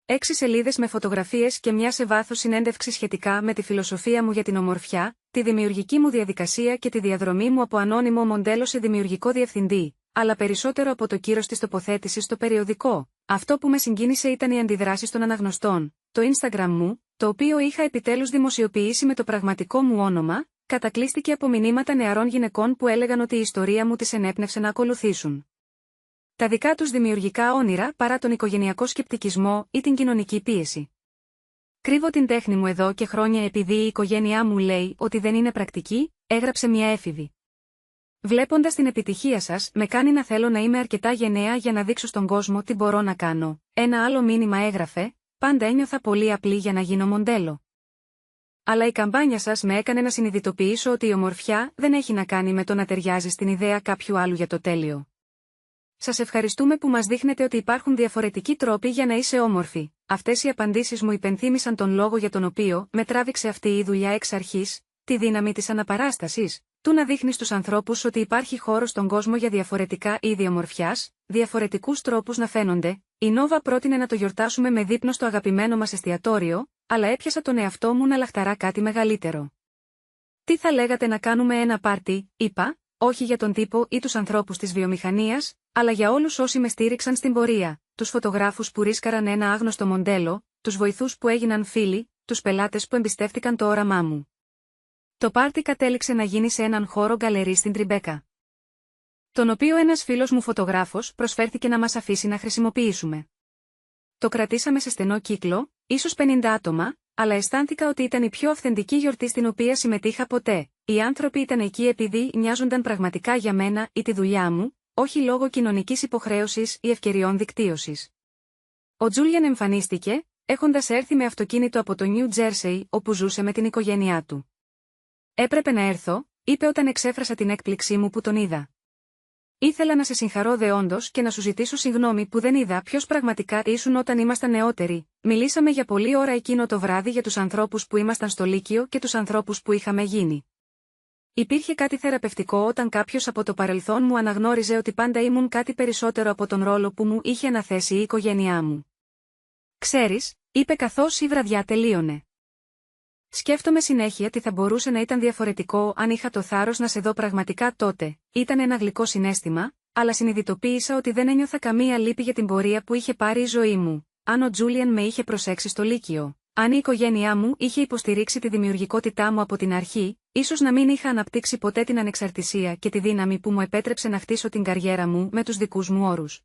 6 σελίδες με φωτογραφίες και μια σε βάθος συνέντευξη σχετικά με τη φιλοσοφία μου για την ομορφιά, τη δημιουργική μου διαδικασία και τη διαδρομή μου από ανώνυμο μοντέλο σε δημιουργικό διευθυντή, αλλά περισσότερο από το κύρος της τοποθέτησης στο περιοδικό. Αυτό που με συγκίνησε ήταν οι αντιδράσεις των αναγνωστών. Το Instagram μου, το οποίο είχα επιτέλους δημοσιοποιήσει με το πραγματικό μου όνομα, κατακλείστηκε από μηνύματα νεαρών γυναικών που έλεγαν ότι η ιστορία μου τις ενέπνευσε να ακολουθήσουν τα δικά τους δημιουργικά όνειρα παρά τον οικογενειακό σκεπτικισμό ή την κοινωνική πίεση. Κρύβω την τέχνη μου εδώ και χρόνια επειδή η οικογένειά μου λέει ότι δεν είναι πρακτική, έγραψε μια έφηβη. Βλέποντας την επιτυχία σας, με κάνει να θέλω να είμαι αρκετά γενναία για να δείξω στον κόσμο τι μπορώ να κάνω. Ένα άλλο μήνυμα έγραφε: πάντα ένιωθα πολύ απλή για να γίνω μοντέλο. Αλλά η καμπάνια σας με έκανε να συνειδητοποιήσω ότι η ομορφιά δεν έχει να κάνει με το να ταιριάζει στην ιδέα κάποιου άλλου για το τέλειο. Σας ευχαριστούμε που μας δείχνετε ότι υπάρχουν διαφορετικοί τρόποι για να είσαι όμορφη. Αυτές οι απαντήσεις μου υπενθύμησαν τον λόγο για τον οποίο με τράβηξε αυτή η δουλειά εξ αρχής, τη δύναμη της αναπαράστασης, του να δείχνει στους ανθρώπους ότι υπάρχει χώρος στον κόσμο για διαφορετικά είδη ομορφιάς, διαφορετικούς τρόπους να φαίνονται. Η Νόβα πρότεινε να το γιορτάσουμε με δείπνο στο αγαπημένο μας εστιατόριο, αλλά έπιασα τον εαυτό μου να λαχταρά κάτι μεγαλύτερο. Τι θα λέγατε να κάνουμε ένα πάρτι, είπα, όχι για τον τύπο ή τους ανθρώπους της βιομηχανίας, αλλά για όλους όσοι με στήριξαν στην πορεία, τους φωτογράφους που ρίσκαραν ένα άγνωστο μοντέλο, τους βοηθούς που έγιναν φίλοι, τους πελάτες που εμπιστεύτηκαν το όραμά μου. Το πάρτι κατέληξε να γίνει σε έναν χώρο γκαλερί στην Τριμπέκα, τον οποίο ένας φίλος μου φωτογράφος προσφέρθηκε να μας αφήσει να χρησιμοποιήσουμε. Το κρατήσαμε σε στενό κύκλο, ίσως 50 άτομα, αλλά αισθάνθηκα ότι ήταν η πιο αυθεντική γιορτή στην οποία συμμετείχα ποτέ. Οι άνθρωποι ήταν εκεί επειδή νοιάζονταν πραγματικά για μένα ή τη δουλειά μου, όχι λόγω κοινωνικής υποχρέωσης ή ευκαιριών δικτύωσης. Ο Τζούλιαν εμφανίστηκε, έχοντας έρθει με αυτοκίνητο από το Νιου Τζέρσεϊ, όπου ζούσε με την οικογένειά του. «Έπρεπε να έρθω», είπε όταν εξέφρασα την έκπληξή μου που τον είδα. «Ήθελα να σε συγχαρώ δεόντως και να σου ζητήσω συγγνώμη που δεν είδα ποιος πραγματικά ήσουν όταν ήμασταν νεότεροι. Μιλήσαμε για πολλή ώρα εκείνο το βράδυ για τους ανθρώπους που ήμασταν στο Λύκειο και τους ανθρώπους που είχαμε γίνει. Υπήρχε κάτι θεραπευτικό όταν κάποιος από το παρελθόν μου αναγνώριζε ότι πάντα ήμουν κάτι περισσότερο από τον ρόλο που μου είχε αναθέσει η οικογένειά μου. Ξέρεις», είπε καθώς η βραδιά τελείωνε. «Σκέφτομαι συνέχεια τι θα μπορούσε να ήταν διαφορετικό αν είχα το θάρρος να σε δω πραγματικά τότε. Ήταν ένα γλυκό συναίσθημα, αλλά συνειδητοποίησα ότι δεν ένιωθα καμία λύπη για την πορεία που είχε πάρει η ζωή μου. Αν ο Τζούλιαν με είχε προσέξει στο Λύκειο, αν η οικογένειά μου είχε υποστηρίξει τη δημιουργικότητά μου από την αρχή, ίσως να μην είχα αναπτύξει ποτέ την ανεξαρτησία και τη δύναμη που μου επέτρεψε να χτίσω την καριέρα μου με τους δικούς μου όρους.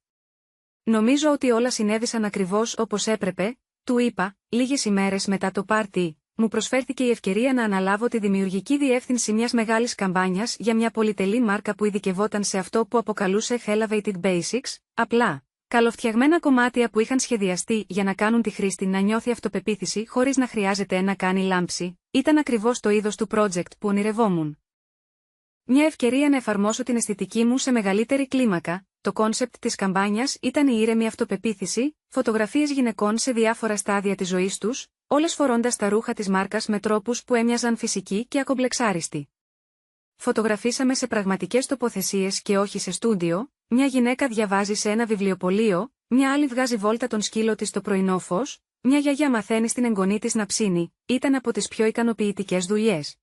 Νομίζω ότι όλα συνέβησαν ακριβώς όπως έπρεπε», του είπα, λίγες ημέρες μετά το πάρτι. Μου προσφέρθηκε η ευκαιρία να αναλάβω τη δημιουργική διεύθυνση μιας μεγάλης καμπάνιας για μια πολυτελή μάρκα που ειδικευόταν σε αυτό που αποκαλούσε Elevated Basics, απλά, καλοφτιαγμένα κομμάτια που είχαν σχεδιαστεί για να κάνουν τη χρήστη να νιώθει αυτοπεποίθηση χωρίς να χρειάζεται να κάνει λάμψη. Ήταν ακριβώς το είδος του project που ονειρευόμουν. Μια ευκαιρία να εφαρμόσω την αισθητική μου σε μεγαλύτερη κλίμακα. Το κόνσεπτ της καμπάνιας ήταν η ήρεμη αυτοπεποίθηση, φωτογραφίες γυναικών σε διάφορα στάδια της ζωής τους, όλες φορώντας τα ρούχα της μάρκας με τρόπους που έμοιαζαν φυσικοί και ακομπλεξάριστοι. Φωτογραφίσαμε σε πραγματικές τοποθεσίες και όχι σε στούντιο, μια γυναίκα διαβάζει σε ένα βιβλιοπωλείο, μια άλλη βγάζει βόλτα τον σκύλο της στο πρωινό φως, μια γιαγιά μαθαίνει στην εγγονή της να ψήνει. Ήταν από τις πιο ικανοποιητικές δουλειές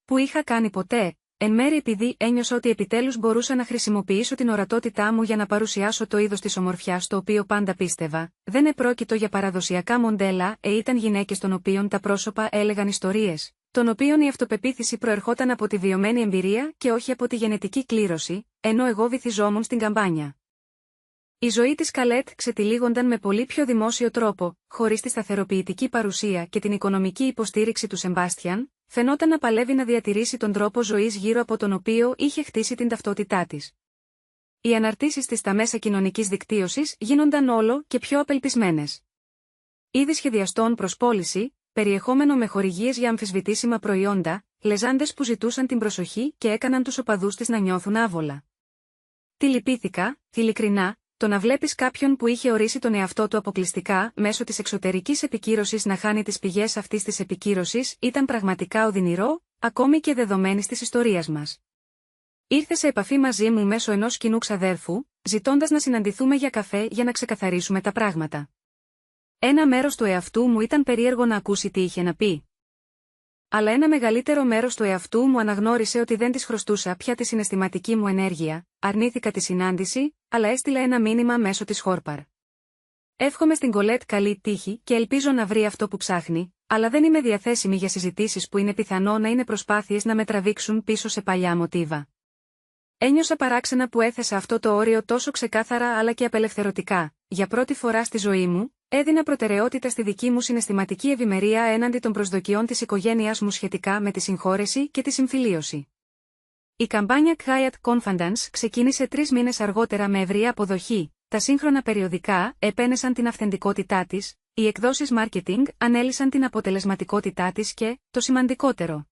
που είχα κάνει ποτέ. Εν μέρει επειδή ένιωσα ότι επιτέλους μπορούσα να χρησιμοποιήσω την ορατότητά μου για να παρουσιάσω το είδος της ομορφιάς στο οποίο πάντα πίστευα. Δεν επρόκειτο για παραδοσιακά μοντέλα, ήταν γυναίκες των οποίων τα πρόσωπα έλεγαν ιστορίες, των οποίων η αυτοπεποίθηση προερχόταν από τη βιωμένη εμπειρία και όχι από τη γενετική κλήρωση, ενώ εγώ βυθιζόμουν στην καμπάνια. Η ζωή της Καλέτ ξετυλίγονταν με πολύ πιο δημόσιο τρόπο, χωρίς τη σταθεροποιητική παρουσία και την οικονομική υποστήριξη του Σεμπάστιαν. Φαινόταν να παλεύει να διατηρήσει τον τρόπο ζωής γύρω από τον οποίο είχε χτίσει την ταυτότητά της. Οι αναρτήσεις της στα μέσα κοινωνικής δικτύωσης γίνονταν όλο και πιο απελπισμένες. Είδη σχεδιαστών προς πώληση, περιεχόμενο με χορηγίες για αμφισβητήσιμα προϊόντα, λεζάντες που ζητούσαν την προσοχή και έκαναν τους οπαδούς της να νιώθουν άβολα. Τι λυπήθηκα, ειλικρινά, το να βλέπεις κάποιον που είχε ορίσει τον εαυτό του αποκλειστικά μέσω της εξωτερικής επικύρωσης να χάνει τις πηγές αυτής της επικύρωσης ήταν πραγματικά οδυνηρό, ακόμη και δεδομένης της ιστορίας μας. Ήρθε σε επαφή μαζί μου μέσω ενός κοινού ξαδέρφου, ζητώντας να συναντηθούμε για καφέ για να ξεκαθαρίσουμε τα πράγματα. Ένα μέρος του εαυτού μου ήταν περίεργο να ακούσει τι είχε να πει. Αλλά ένα μεγαλύτερο μέρος του εαυτού μου αναγνώρισε ότι δεν της χρωστούσα πια τη συναισθηματική μου ενέργεια, αρνήθηκα τη συνάντηση, αλλά έστειλα ένα μήνυμα μέσω της Χόρπαρ. Εύχομαι στην Κολέτ καλή τύχη και ελπίζω να βρει αυτό που ψάχνει, αλλά δεν είμαι διαθέσιμη για συζητήσεις που είναι πιθανό να είναι προσπάθειες να με τραβήξουν πίσω σε παλιά μοτίβα. Ένιωσα παράξενα που έθεσα αυτό το όριο τόσο ξεκάθαρα αλλά και απελευθερωτικά. Για πρώτη φορά στη ζωή μου, έδινα προτεραιότητα στη δική μου συναισθηματική ευημερία έναντι των προσδοκιών της οικογένειάς μου σχετικά με τη συγχώρεση και τη συμφιλίωση. Η καμπάνια Quiet Confidence ξεκίνησε 3 μήνες αργότερα με ευρεία αποδοχή. Τα σύγχρονα περιοδικά επένεσαν την αυθεντικότητά της, οι εκδόσεις marketing ανέλυσαν την αποτελεσματικότητά της και, το σημαντικότερο,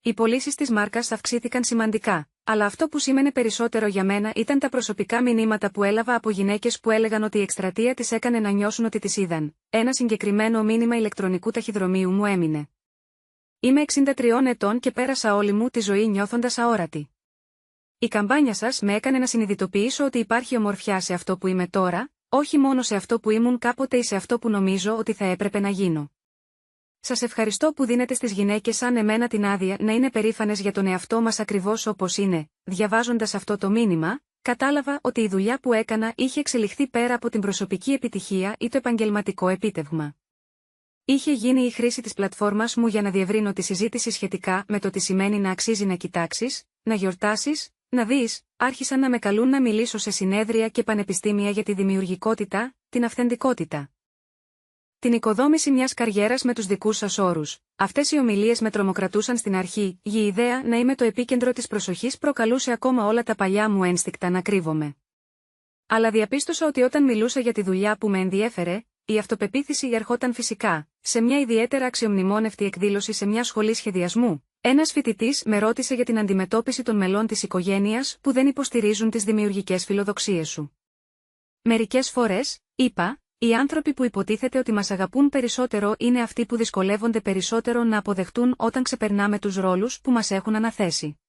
οι πωλήσεις της μάρκας αυξήθηκαν σημαντικά, αλλά αυτό που σήμαινε περισσότερο για μένα ήταν τα προσωπικά μηνύματα που έλαβα από γυναίκες που έλεγαν ότι η εκστρατεία της έκανε να νιώσουν ότι τις είδαν. Ένα συγκεκριμένο μήνυμα ηλεκτρονικού ταχυδρομείου μου έμεινε. Είμαι 63 ετών και πέρασα όλη μου τη ζωή νιώθοντας αόρατη. Η καμπάνια σας με έκανε να συνειδητοποιήσω ότι υπάρχει ομορφιά σε αυτό που είμαι τώρα, όχι μόνο σε αυτό που ήμουν κάποτε ή σε αυτό που νομίζω ότι θα έπρεπε να γίνω. Σας ευχαριστώ που δίνετε στις γυναίκες σαν εμένα την άδεια να είναι περήφανες για τον εαυτό μας ακριβώς όπως είναι. Διαβάζοντας αυτό το μήνυμα, κατάλαβα ότι η δουλειά που έκανα είχε εξελιχθεί πέρα από την προσωπική επιτυχία ή το επαγγελματικό επίτευγμα. Είχε γίνει η χρήση της πλατφόρμας μου για να διευρύνω τη συζήτηση σχετικά με το τι σημαίνει να αξίζει να κοιτάξεις, να γιορτάσεις, να δεις. Άρχισαν να με καλούν να μιλήσω σε συνέδρια και πανεπιστήμια για τη δημιουργικότητα, την αυθεντικότητα. Την οικοδόμηση μιας καριέρας με τους δικούς σας όρους. Αυτές οι ομιλίες με τρομοκρατούσαν στην αρχή, η ιδέα να είμαι το επίκεντρο της προσοχής προκαλούσε ακόμα όλα τα παλιά μου ένστικτα να κρύβομαι. Αλλά διαπίστωσα ότι όταν μιλούσα για τη δουλειά που με ενδιέφερε, η αυτοπεποίθηση ερχόταν φυσικά. Σε μια ιδιαίτερα αξιομνημόνευτη εκδήλωση σε μια σχολή σχεδιασμού, ένας φοιτητής με ρώτησε για την αντιμετώπιση των μελών της οικογένειας που δεν υποστηρίζουν τις δημιουργικές φιλοδοξίες σου. Μερικές φορές, είπα, οι άνθρωποι που υποτίθεται ότι μας αγαπούν περισσότερο είναι αυτοί που δυσκολεύονται περισσότερο να αποδεχτούν όταν ξεπερνάμε τους ρόλους που μας έχουν αναθέσει.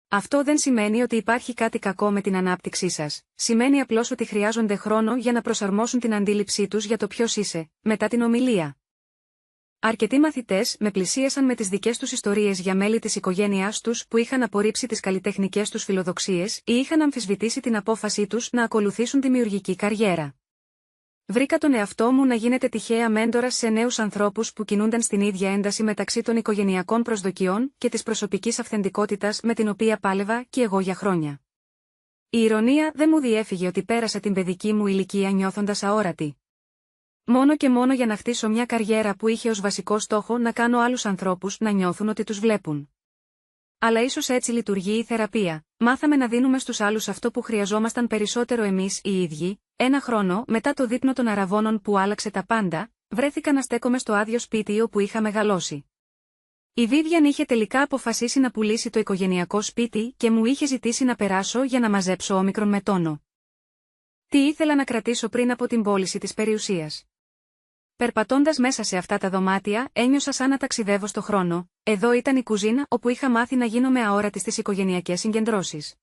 Αυτό δεν σημαίνει ότι υπάρχει κάτι κακό με την ανάπτυξή σας, σημαίνει απλώς ότι χρειάζονται χρόνο για να προσαρμόσουν την αντίληψή τους για το ποιος είσαι, μετά την ομιλία. Αρκετοί μαθητές με πλησίασαν με τις δικές τους ιστορίες για μέλη της οικογένειάς τους που είχαν απορρίψει τις καλλιτεχνικές τους φιλοδοξίες ή είχαν αμφισβητήσει την απόφασή τους να ακολουθήσουν δημιουργική καριέρα. Βρήκα τον εαυτό μου να γίνεται τυχαία μέντορας σε νέους ανθρώπους που κινούνταν στην ίδια ένταση μεταξύ των οικογενειακών προσδοκιών και της προσωπικής αυθεντικότητας με την οποία πάλευα και εγώ για χρόνια. Η ηρωνία δεν μου διέφυγε ότι πέρασα την παιδική μου ηλικία νιώθοντας αόρατη. Μόνο και μόνο για να χτίσω μια καριέρα που είχε ως βασικό στόχο να κάνω άλλους ανθρώπους να νιώθουν ότι τους βλέπουν. Αλλά ίσως έτσι λειτουργεί η θεραπεία. Μάθαμε να δίνουμε στους άλλους αυτό που χρειαζόμασταν περισσότερο εμείς οι ίδιοι. Ένα χρόνο μετά το δείπνο των αραβώνων που άλλαξε τα πάντα, βρέθηκα να στέκομαι στο άδειο σπίτι όπου είχα μεγαλώσει. Η Βίβιαν είχε τελικά αποφασίσει να πουλήσει το οικογενειακό σπίτι και μου είχε ζητήσει να περάσω για να μαζέψω όμικρον με τόνο. Τι ήθελα να κρατήσω πριν από την πώληση της περιουσίας. Περπατώντας μέσα σε αυτά τα δωμάτια, ένιωσα σαν να ταξιδεύω στο χρόνο. Εδώ ήταν η κουζίνα όπου είχα μάθει να γίνομαι αόρατη στις οικογενειακές συγκεντρώσεις.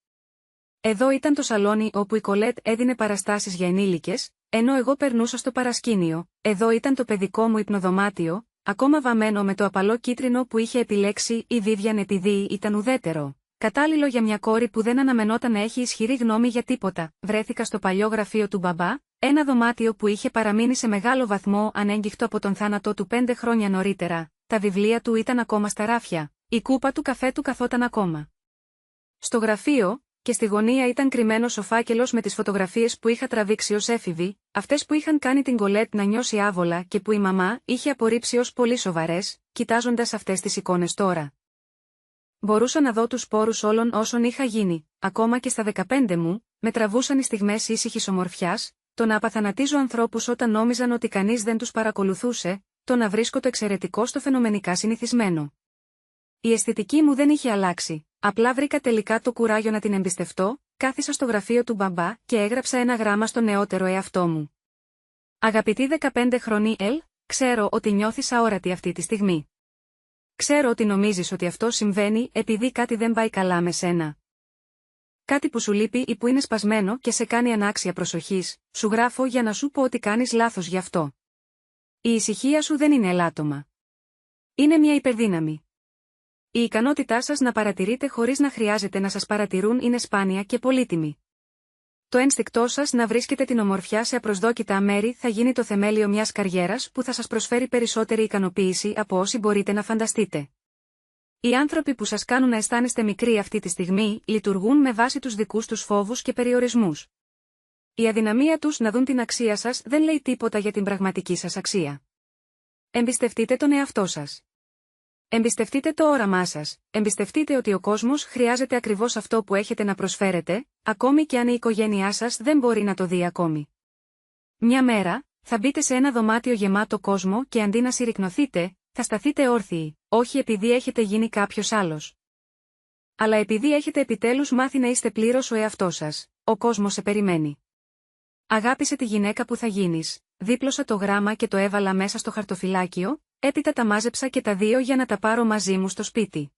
Εδώ ήταν το σαλόνι όπου η Κολέτ έδινε παραστάσεις για ενήλικες, ενώ εγώ περνούσα στο παρασκήνιο. Εδώ ήταν το παιδικό μου υπνοδωμάτιο, ακόμα βαμμένο με το απαλό κίτρινο που είχε επιλέξει η Βίβιαν επειδή ήταν ουδέτερο. Κατάλληλο για μια κόρη που δεν αναμενόταν να έχει ισχυρή γνώμη για τίποτα. Βρέθηκα στο παλιό γραφείο του μπαμπά, ένα δωμάτιο που είχε παραμείνει σε μεγάλο βαθμό ανέγκυχτο από τον θάνατό του 5 χρόνια νωρίτερα. Τα βιβλία του ήταν ακόμα στα ράφια, η κούπα του καφέ του καθόταν ακόμα. Στο γραφείο, και στη γωνία ήταν κρυμμένος ο φάκελος με τις φωτογραφίες που είχα τραβήξει ως έφηβη, αυτές που είχαν κάνει την Κολέτ να νιώσει άβολα και που η μαμά είχε απορρίψει ως πολύ σοβαρές, κοιτάζοντας αυτές τις εικόνες τώρα. Μπορούσα να δω τους σπόρους όλων όσων είχα γίνει, ακόμα και στα 15 μου, με τραβούσαν οι στιγμές ήσυχης ομορφιάς, το να απαθανατίζω ανθρώπους όταν νόμιζαν ότι κανείς δεν τους παρακολουθούσε, το να βρίσκω το εξαιρετικό στο φαινομενικά συνηθισμένο. Η αισθητική μου δεν είχε αλλάξει, απλά βρήκα τελικά το κουράγιο να την εμπιστευτώ, κάθισα στο γραφείο του μπαμπά και έγραψα ένα γράμμα στο νεότερο εαυτό μου. Αγαπητή 15χρονη Ελ, ξέρω ότι νιώθεις αόρατη αυτή τη στιγμή. Ξέρω ότι νομίζεις ότι αυτό συμβαίνει επειδή κάτι δεν πάει καλά με σένα. Κάτι που σου λείπει ή που είναι σπασμένο και σε κάνει ανάξια προσοχής, σου γράφω για να σου πω ότι κάνεις λάθος γι' αυτό. Η ησυχία σου δεν είναι ελάττωμα. Είναι μια υπερδύναμη. Η ικανότητά σας να παρατηρείτε χωρίς να χρειάζεται να σας παρατηρούν είναι σπάνια και πολύτιμη. Το ένστικτό σας να βρίσκετε την ομορφιά σε απροσδόκητα μέρη θα γίνει το θεμέλιο μιας καριέρας που θα σας προσφέρει περισσότερη ικανοποίηση από όσοι μπορείτε να φανταστείτε. Οι άνθρωποι που σας κάνουν να αισθάνεστε μικροί αυτή τη στιγμή λειτουργούν με βάση τους δικούς τους φόβους και περιορισμούς. Η αδυναμία τους να δουν την αξία σας δεν λέει τίποτα για την πραγματική σας αξία. Εμπιστευτείτε τον εαυτό σας. Εμπιστευτείτε το όραμά σας, εμπιστευτείτε ότι ο κόσμος χρειάζεται ακριβώς αυτό που έχετε να προσφέρετε, ακόμη και αν η οικογένειά σας δεν μπορεί να το δει ακόμη. Μια μέρα, θα μπείτε σε ένα δωμάτιο γεμάτο κόσμο και αντί να συρρικνωθείτε, θα σταθείτε όρθιοι, όχι επειδή έχετε γίνει κάποιος άλλος. Αλλά επειδή έχετε επιτέλους μάθει να είστε πλήρως ο εαυτός σας, ο κόσμος σε περιμένει. Αγάπησε τη γυναίκα που θα γίνεις, δίπλωσα το γράμμα και το έβαλα μέσα στο χαρτοφυλάκιο, έπειτα τα μάζεψα και τα δύο για να τα πάρω μαζί μου στο σπίτι.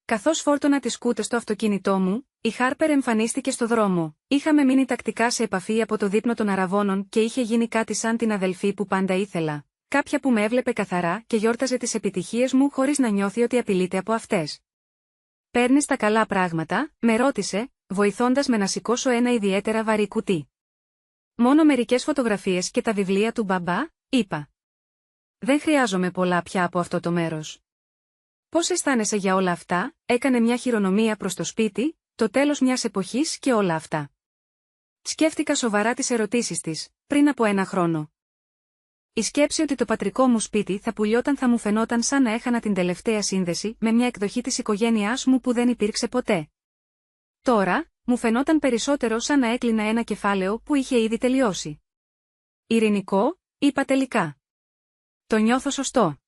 Καθώς φόρτωνα τις κούτες στο αυτοκίνητό μου, η Χάρπερ εμφανίστηκε στο δρόμο. Είχαμε μείνει τακτικά σε επαφή από το δείπνο των Αραβώνων και είχε γίνει κάτι σαν την αδελφή που πάντα ήθελα. Κάποια που με έβλεπε καθαρά και γιόρταζε τις επιτυχίες μου χωρίς να νιώθει ότι απειλείται από αυτές. «Παίρνεις τα καλά πράγματα?» με ρώτησε, βοηθώντας με να σηκώσω ένα ιδιαίτερα βαρύ κουτί. «Μόνο μερικές φωτογραφίες και τα βιβλία του μπαμπά», είπα. «Δεν χρειάζομαι πολλά πια από αυτό το μέρος». «Πώς αισθάνεσαι για όλα αυτά?» Έκανε μια χειρονομία προς το σπίτι, το τέλος μιας εποχής και όλα αυτά. Σκέφτηκα σοβαρά τις ερωτήσεις της, πριν από ένα χρόνο. Η σκέψη ότι το πατρικό μου σπίτι θα πουλιόταν θα μου φαινόταν σαν να έχανα την τελευταία σύνδεση με μια εκδοχή της οικογένειάς μου που δεν υπήρξε ποτέ. Τώρα, μου φαινόταν περισσότερο σαν να έκλεινα ένα κεφάλαιο που είχε ήδη τελειώσει. «Ειρηνικό», είπα τελικά. «Το νιώθω σωστό».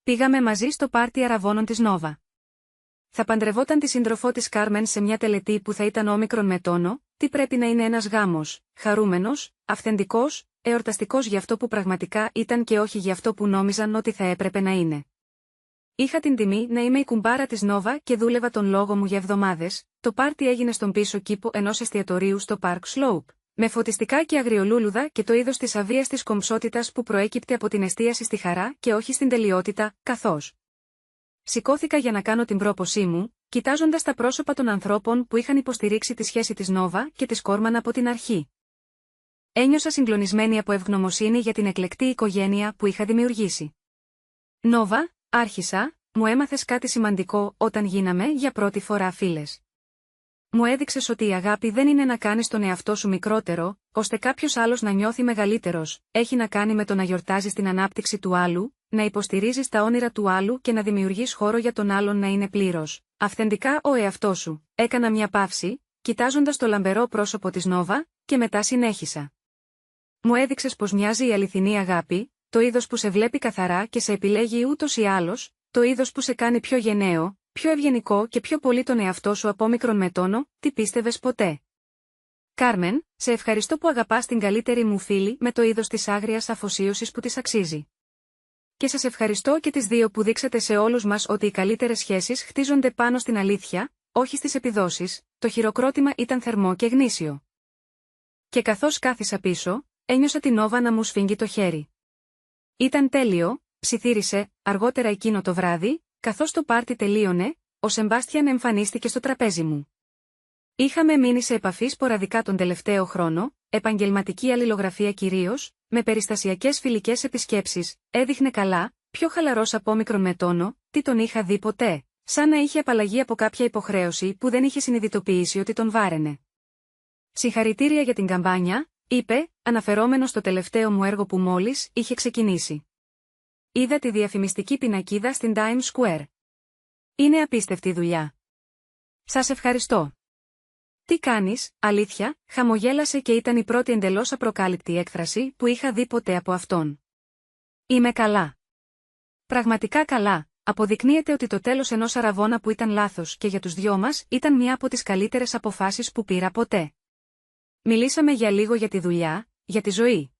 Πήγαμε μαζί στο πάρτι Αραβώνων της Νόβα. Θα παντρευόταν τη σύντροφό της Κάρμεν σε μια τελετή που θα ήταν όμικρον με τόνο, τι πρέπει να είναι ένας γάμος, χαρούμενος, αυθεντικός, εορταστικός για αυτό που πραγματικά ήταν και όχι για αυτό που νόμιζαν ότι θα έπρεπε να είναι. Είχα την τιμή να είμαι η κουμπάρα της Νόβα και δούλευα τον λόγο μου για εβδομάδες. Το πάρτι έγινε στον πίσω κήπο ενός εστιατορίου στο Park Slope, με φωτιστικά και αγριολούλουδα και το είδος της αβίαστης κομψότητας που προέκυπτε από την εστίαση στη χαρά και όχι στην τελειότητα, καθώς σηκώθηκα για να κάνω την πρόπωσή μου, κοιτάζοντας τα πρόσωπα των ανθρώπων που είχαν υποστηρίξει τη σχέση της Νόβα και της Κόρμαν από την αρχή. Ένιωσα συγκλονισμένη από ευγνωμοσύνη για την εκλεκτή οικογένεια που είχα δημιουργήσει. «Νόβα», άρχισα, «μου έμαθες κάτι σημαντικό όταν γίναμε για πρώτη φορά φίλες. Μου έδειξες ότι η αγάπη δεν είναι να κάνεις τον εαυτό σου μικρότερο, ώστε κάποιος άλλος να νιώθει μεγαλύτερος, έχει να κάνει με το να γιορτάζεις την ανάπτυξη του άλλου, να υποστηρίζεις τα όνειρα του άλλου και να δημιουργείς χώρο για τον άλλον να είναι πλήρως, αυθεντικά ο εαυτός σου». Έκανα μια παύση, κοιτάζοντας το λαμπερό πρόσωπο της Νόβα, και μετά συνέχισα. «Μου έδειξες πως μοιάζει η αληθινή αγάπη, το είδος που σε βλέπει καθαρά και σε επιλέγει ούτως ή άλλως, το είδος που σε κάνει πιο γενναίο, πιο ευγενικό και πιο πολύ τον εαυτό σου από μικρον με τόνο, τι πίστευες ποτέ. Κάρμεν, σε ευχαριστώ που αγαπάς την καλύτερη μου φίλη με το είδος της άγριας αφοσίωσης που της αξίζει. Και σας ευχαριστώ και τις δύο που δείξατε σε όλους μας ότι οι καλύτερες σχέσεις χτίζονται πάνω στην αλήθεια, όχι στις επιδόσεις». Το χειροκρότημα ήταν θερμό και γνήσιο. Και καθώς κάθισα πίσω, ένιωσα την Νόβα να μου σφίγγει το χέρι. «Ήταν τέλειο», ψιθύρισε, αργότερα εκείνο το βράδυ, καθώς το πάρτι τελείωνε, ο Σεμπάστιαν εμφανίστηκε στο τραπέζι μου. Είχαμε μείνει σε επαφή σποραδικά τον τελευταίο χρόνο, επαγγελματική αλληλογραφία κυρίως, με περιστασιακές φιλικές επισκέψεις, έδειχνε καλά, πιο χαλαρός από όμικρον με τόνο, τι τον είχα δει ποτέ, σαν να είχε απαλλαγεί από κάποια υποχρέωση που δεν είχε συνειδητοποιήσει ότι τον βάραινε. «Συγχαρητήρια για την καμπάνια», είπε, αναφερόμενο στο τελευταίο μου έργο που μόλις είχε ξεκινήσει. «Είδα τη διαφημιστική πινακίδα στην Times Square. Είναι απίστευτη δουλειά. Σας ευχαριστώ». Τι κάνεις, αλήθεια, χαμογέλασε και ήταν η πρώτη εντελώς απροκάλυπτη έκφραση που είχα δει ποτέ από αυτόν. Είμαι καλά. Πραγματικά καλά. Αποδεικνύεται ότι το τέλος ενός αραβώνα που ήταν λάθος και για τους δυο μας ήταν μια από τις καλύτερες αποφάσεις που πήρα ποτέ. Μιλήσαμε για λίγο για τη δουλειά, για τη ζωή.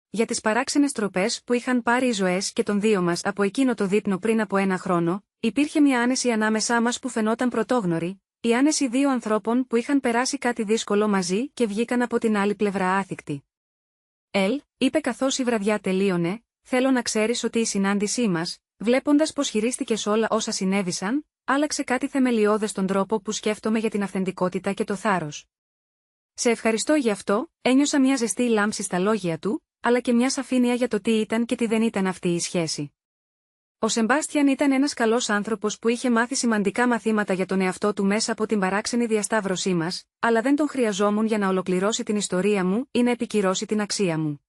Για τις παράξενες τροπές που είχαν πάρει οι ζωές και των δύο μας από εκείνο το δείπνο πριν από ένα χρόνο, υπήρχε μια άνεση ανάμεσά μας που φαινόταν πρωτόγνωρη, η άνεση δύο ανθρώπων που είχαν περάσει κάτι δύσκολο μαζί και βγήκαν από την άλλη πλευρά άθικτοι. Είπε καθώς η βραδιά τελείωνε, θέλω να ξέρεις ότι η συνάντησή μας, βλέποντας πως χειρίστηκες όλα όσα συνέβησαν, άλλαξε κάτι θεμελιώδες στον τρόπο που σκέφτομαι για την αυθεντικότητα και το θάρρος. Σε ευχαριστώ γι' αυτό, ένιωσα μια ζεστή λάμψη στα λόγια του, αλλά και μια σαφήνεια για το τι ήταν και τι δεν ήταν αυτή η σχέση. Ο Σεμπάστιαν ήταν ένας καλός άνθρωπος που είχε μάθει σημαντικά μαθήματα για τον εαυτό του μέσα από την παράξενη διασταύρωσή μας, αλλά δεν τον χρειαζόμουν για να ολοκληρώσει την ιστορία μου ή να επικυρώσει την αξία μου.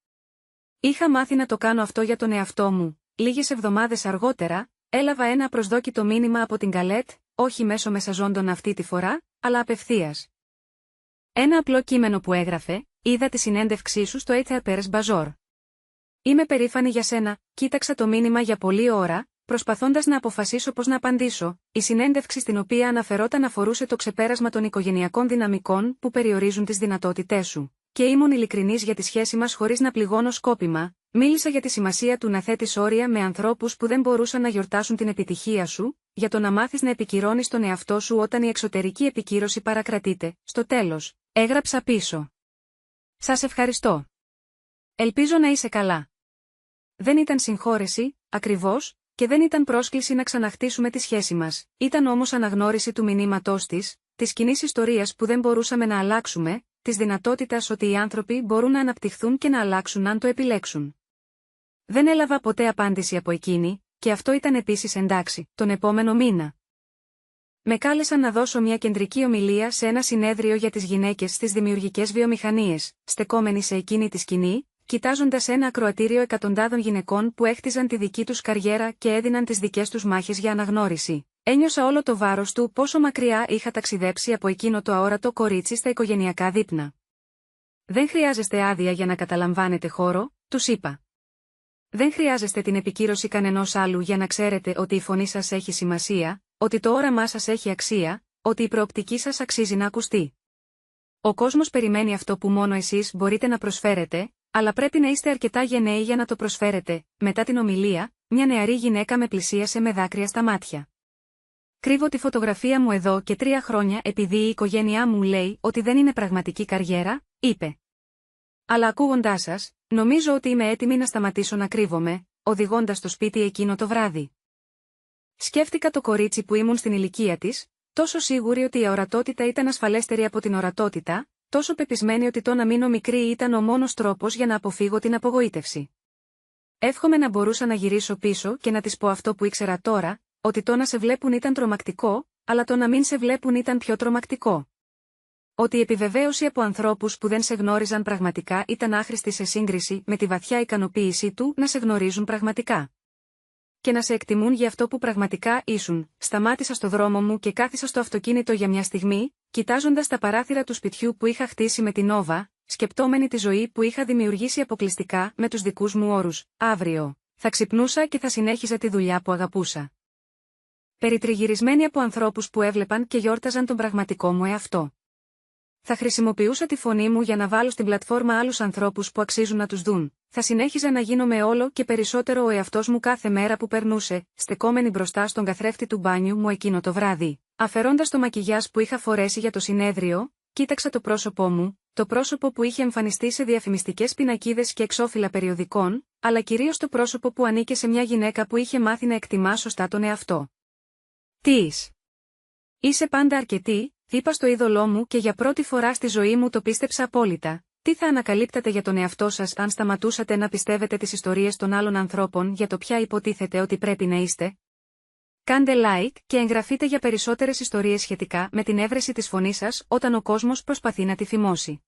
Είχα μάθει να το κάνω αυτό για τον εαυτό μου. Λίγες εβδομάδες αργότερα, έλαβα ένα απροσδόκητο μήνυμα από την Καλέτ, όχι μέσω μεσαζόντων αυτή τη φορά, αλλά απευθείας. Ένα απλό κείμενο που έγραφε: είδα τη συνέντευξή σου στο Eighth Bazaar. Είμαι περήφανη για σένα, κοίταξα το μήνυμα για πολλή ώρα, προσπαθώντας να αποφασίσω πώς να απαντήσω. Η συνέντευξη στην οποία αναφερόταν αφορούσε το ξεπέρασμα των οικογενειακών δυναμικών που περιορίζουν τις δυνατότητές σου. Και ήμουν ειλικρινής για τη σχέση μας χωρίς να πληγώνω σκόπιμα. Μίλησα για τη σημασία του να θέτεις όρια με ανθρώπους που δεν μπορούσαν να γιορτάσουν την επιτυχία σου, για το να μάθεις να επικυρώνεις τον εαυτό σου όταν η εξωτερική επικύρωση παρακρατείται. Στο τέλος, έγραψα πίσω: σας ευχαριστώ. Ελπίζω να είσαι καλά. Δεν ήταν συγχώρεση, ακριβώς, και δεν ήταν πρόσκληση να ξαναχτίσουμε τη σχέση μας. Ήταν όμως αναγνώριση του μηνύματός της κοινής ιστορίας που δεν μπορούσαμε να αλλάξουμε, της δυνατότητας ότι οι άνθρωποι μπορούν να αναπτυχθούν και να αλλάξουν αν το επιλέξουν. Δεν έλαβα ποτέ απάντηση από εκείνη, και αυτό ήταν επίσης εντάξει, τον επόμενο μήνα. Με κάλεσαν να δώσω μια κεντρική ομιλία σε ένα συνέδριο για τις γυναίκες στις δημιουργικές βιομηχανίες, στεκόμενοι σε εκείνη τη σκηνή, κοιτάζοντας ένα ακροατήριο εκατοντάδων γυναικών που έχτιζαν τη δική τους καριέρα και έδιναν τις δικές τους μάχες για αναγνώριση. Ένιωσα όλο το βάρος του πόσο μακριά είχα ταξιδέψει από εκείνο το αόρατο κορίτσι στα οικογενειακά δείπνα. Δεν χρειάζεστε άδεια για να καταλαμβάνετε χώρο, τους είπα. Δεν χρειάζεστε την επικύρωση κανενός άλλου για να ξέρετε ότι η φωνή σας έχει σημασία, ότι το όραμά σας έχει αξία, ότι η προοπτική σας αξίζει να ακουστεί. Ο κόσμος περιμένει αυτό που μόνο εσείς μπορείτε να προσφέρετε, αλλά πρέπει να είστε αρκετά γενναίοι για να το προσφέρετε. Μετά την ομιλία, μια νεαρή γυναίκα με πλησίασε με δάκρυα στα μάτια. Κρύβω τη φωτογραφία μου εδώ και 3 χρόνια επειδή η οικογένειά μου λέει ότι δεν είναι πραγματική καριέρα, είπε. Αλλά ακούγοντάς σας, νομίζω ότι είμαι έτοιμη να σταματήσω να κρύβομαι, οδηγώντας το σπίτι εκείνο το βράδυ. Σκέφτηκα το κορίτσι που ήμουν στην ηλικία της, τόσο σίγουρη ότι η ορατότητα ήταν ασφαλέστερη από την ορατότητα, τόσο πεπισμένη ότι το να μείνω μικρή ήταν ο μόνος τρόπος για να αποφύγω την απογοήτευση. Εύχομαι να μπορούσα να γυρίσω πίσω και να της πω αυτό που ήξερα τώρα, ότι το να σε βλέπουν ήταν τρομακτικό, αλλά το να μην σε βλέπουν ήταν πιο τρομακτικό. Ότι η επιβεβαίωση από ανθρώπους που δεν σε γνώριζαν πραγματικά ήταν άχρηστη σε σύγκριση με τη βαθιά ικανοποίησή του να σε γνωρίζουν πραγματικά. Και να σε εκτιμούν για αυτό που πραγματικά ήσουν. Σταμάτησα στο δρόμο μου και κάθισα στο αυτοκίνητο για μια στιγμή, κοιτάζοντας τα παράθυρα του σπιτιού που είχα χτίσει με την Νόβα, σκεπτόμενη τη ζωή που είχα δημιουργήσει αποκλειστικά με τους δικούς μου όρους. Αύριο θα ξυπνούσα και θα συνέχιζα τη δουλειά που αγαπούσα. Περιτριγυρισμένη από ανθρώπους που έβλεπαν και γιόρταζαν τον πραγματικό μου εαυτό. Θα χρησιμοποιούσα τη φωνή μου για να βάλω στην πλατφόρμα άλλους ανθρώπους που αξίζουν να τους δουν. Θα συνέχιζα να γίνομαι όλο και περισσότερο ο εαυτός μου κάθε μέρα που περνούσε, στεκόμενη μπροστά στον καθρέφτη του μπάνιου μου εκείνο το βράδυ. Αφαιρώντας το μακιγιάζ που είχα φορέσει για το συνέδριο, κοίταξα το πρόσωπό μου, το πρόσωπο που είχε εμφανιστεί σε διαφημιστικές πινακίδες και εξώφυλλα περιοδικών, αλλά κυρίως το πρόσωπο που ανήκε σε μια γυναίκα που είχε μάθει να εκτιμά σωστά τον εαυτό της. Είσαι πάντα αρκετή, είπα στο είδωλό μου και για πρώτη φορά στη ζωή μου το πίστεψα απόλυτα. Τι θα ανακαλύπτατε για τον εαυτό σας αν σταματούσατε να πιστεύετε τις ιστορίες των άλλων ανθρώπων για το ποια υποτίθεται ότι πρέπει να είστε? Κάντε like και εγγραφείτε για περισσότερες ιστορίες σχετικά με την έβρεση της φωνής σας όταν ο κόσμος προσπαθεί να τη φημώσει.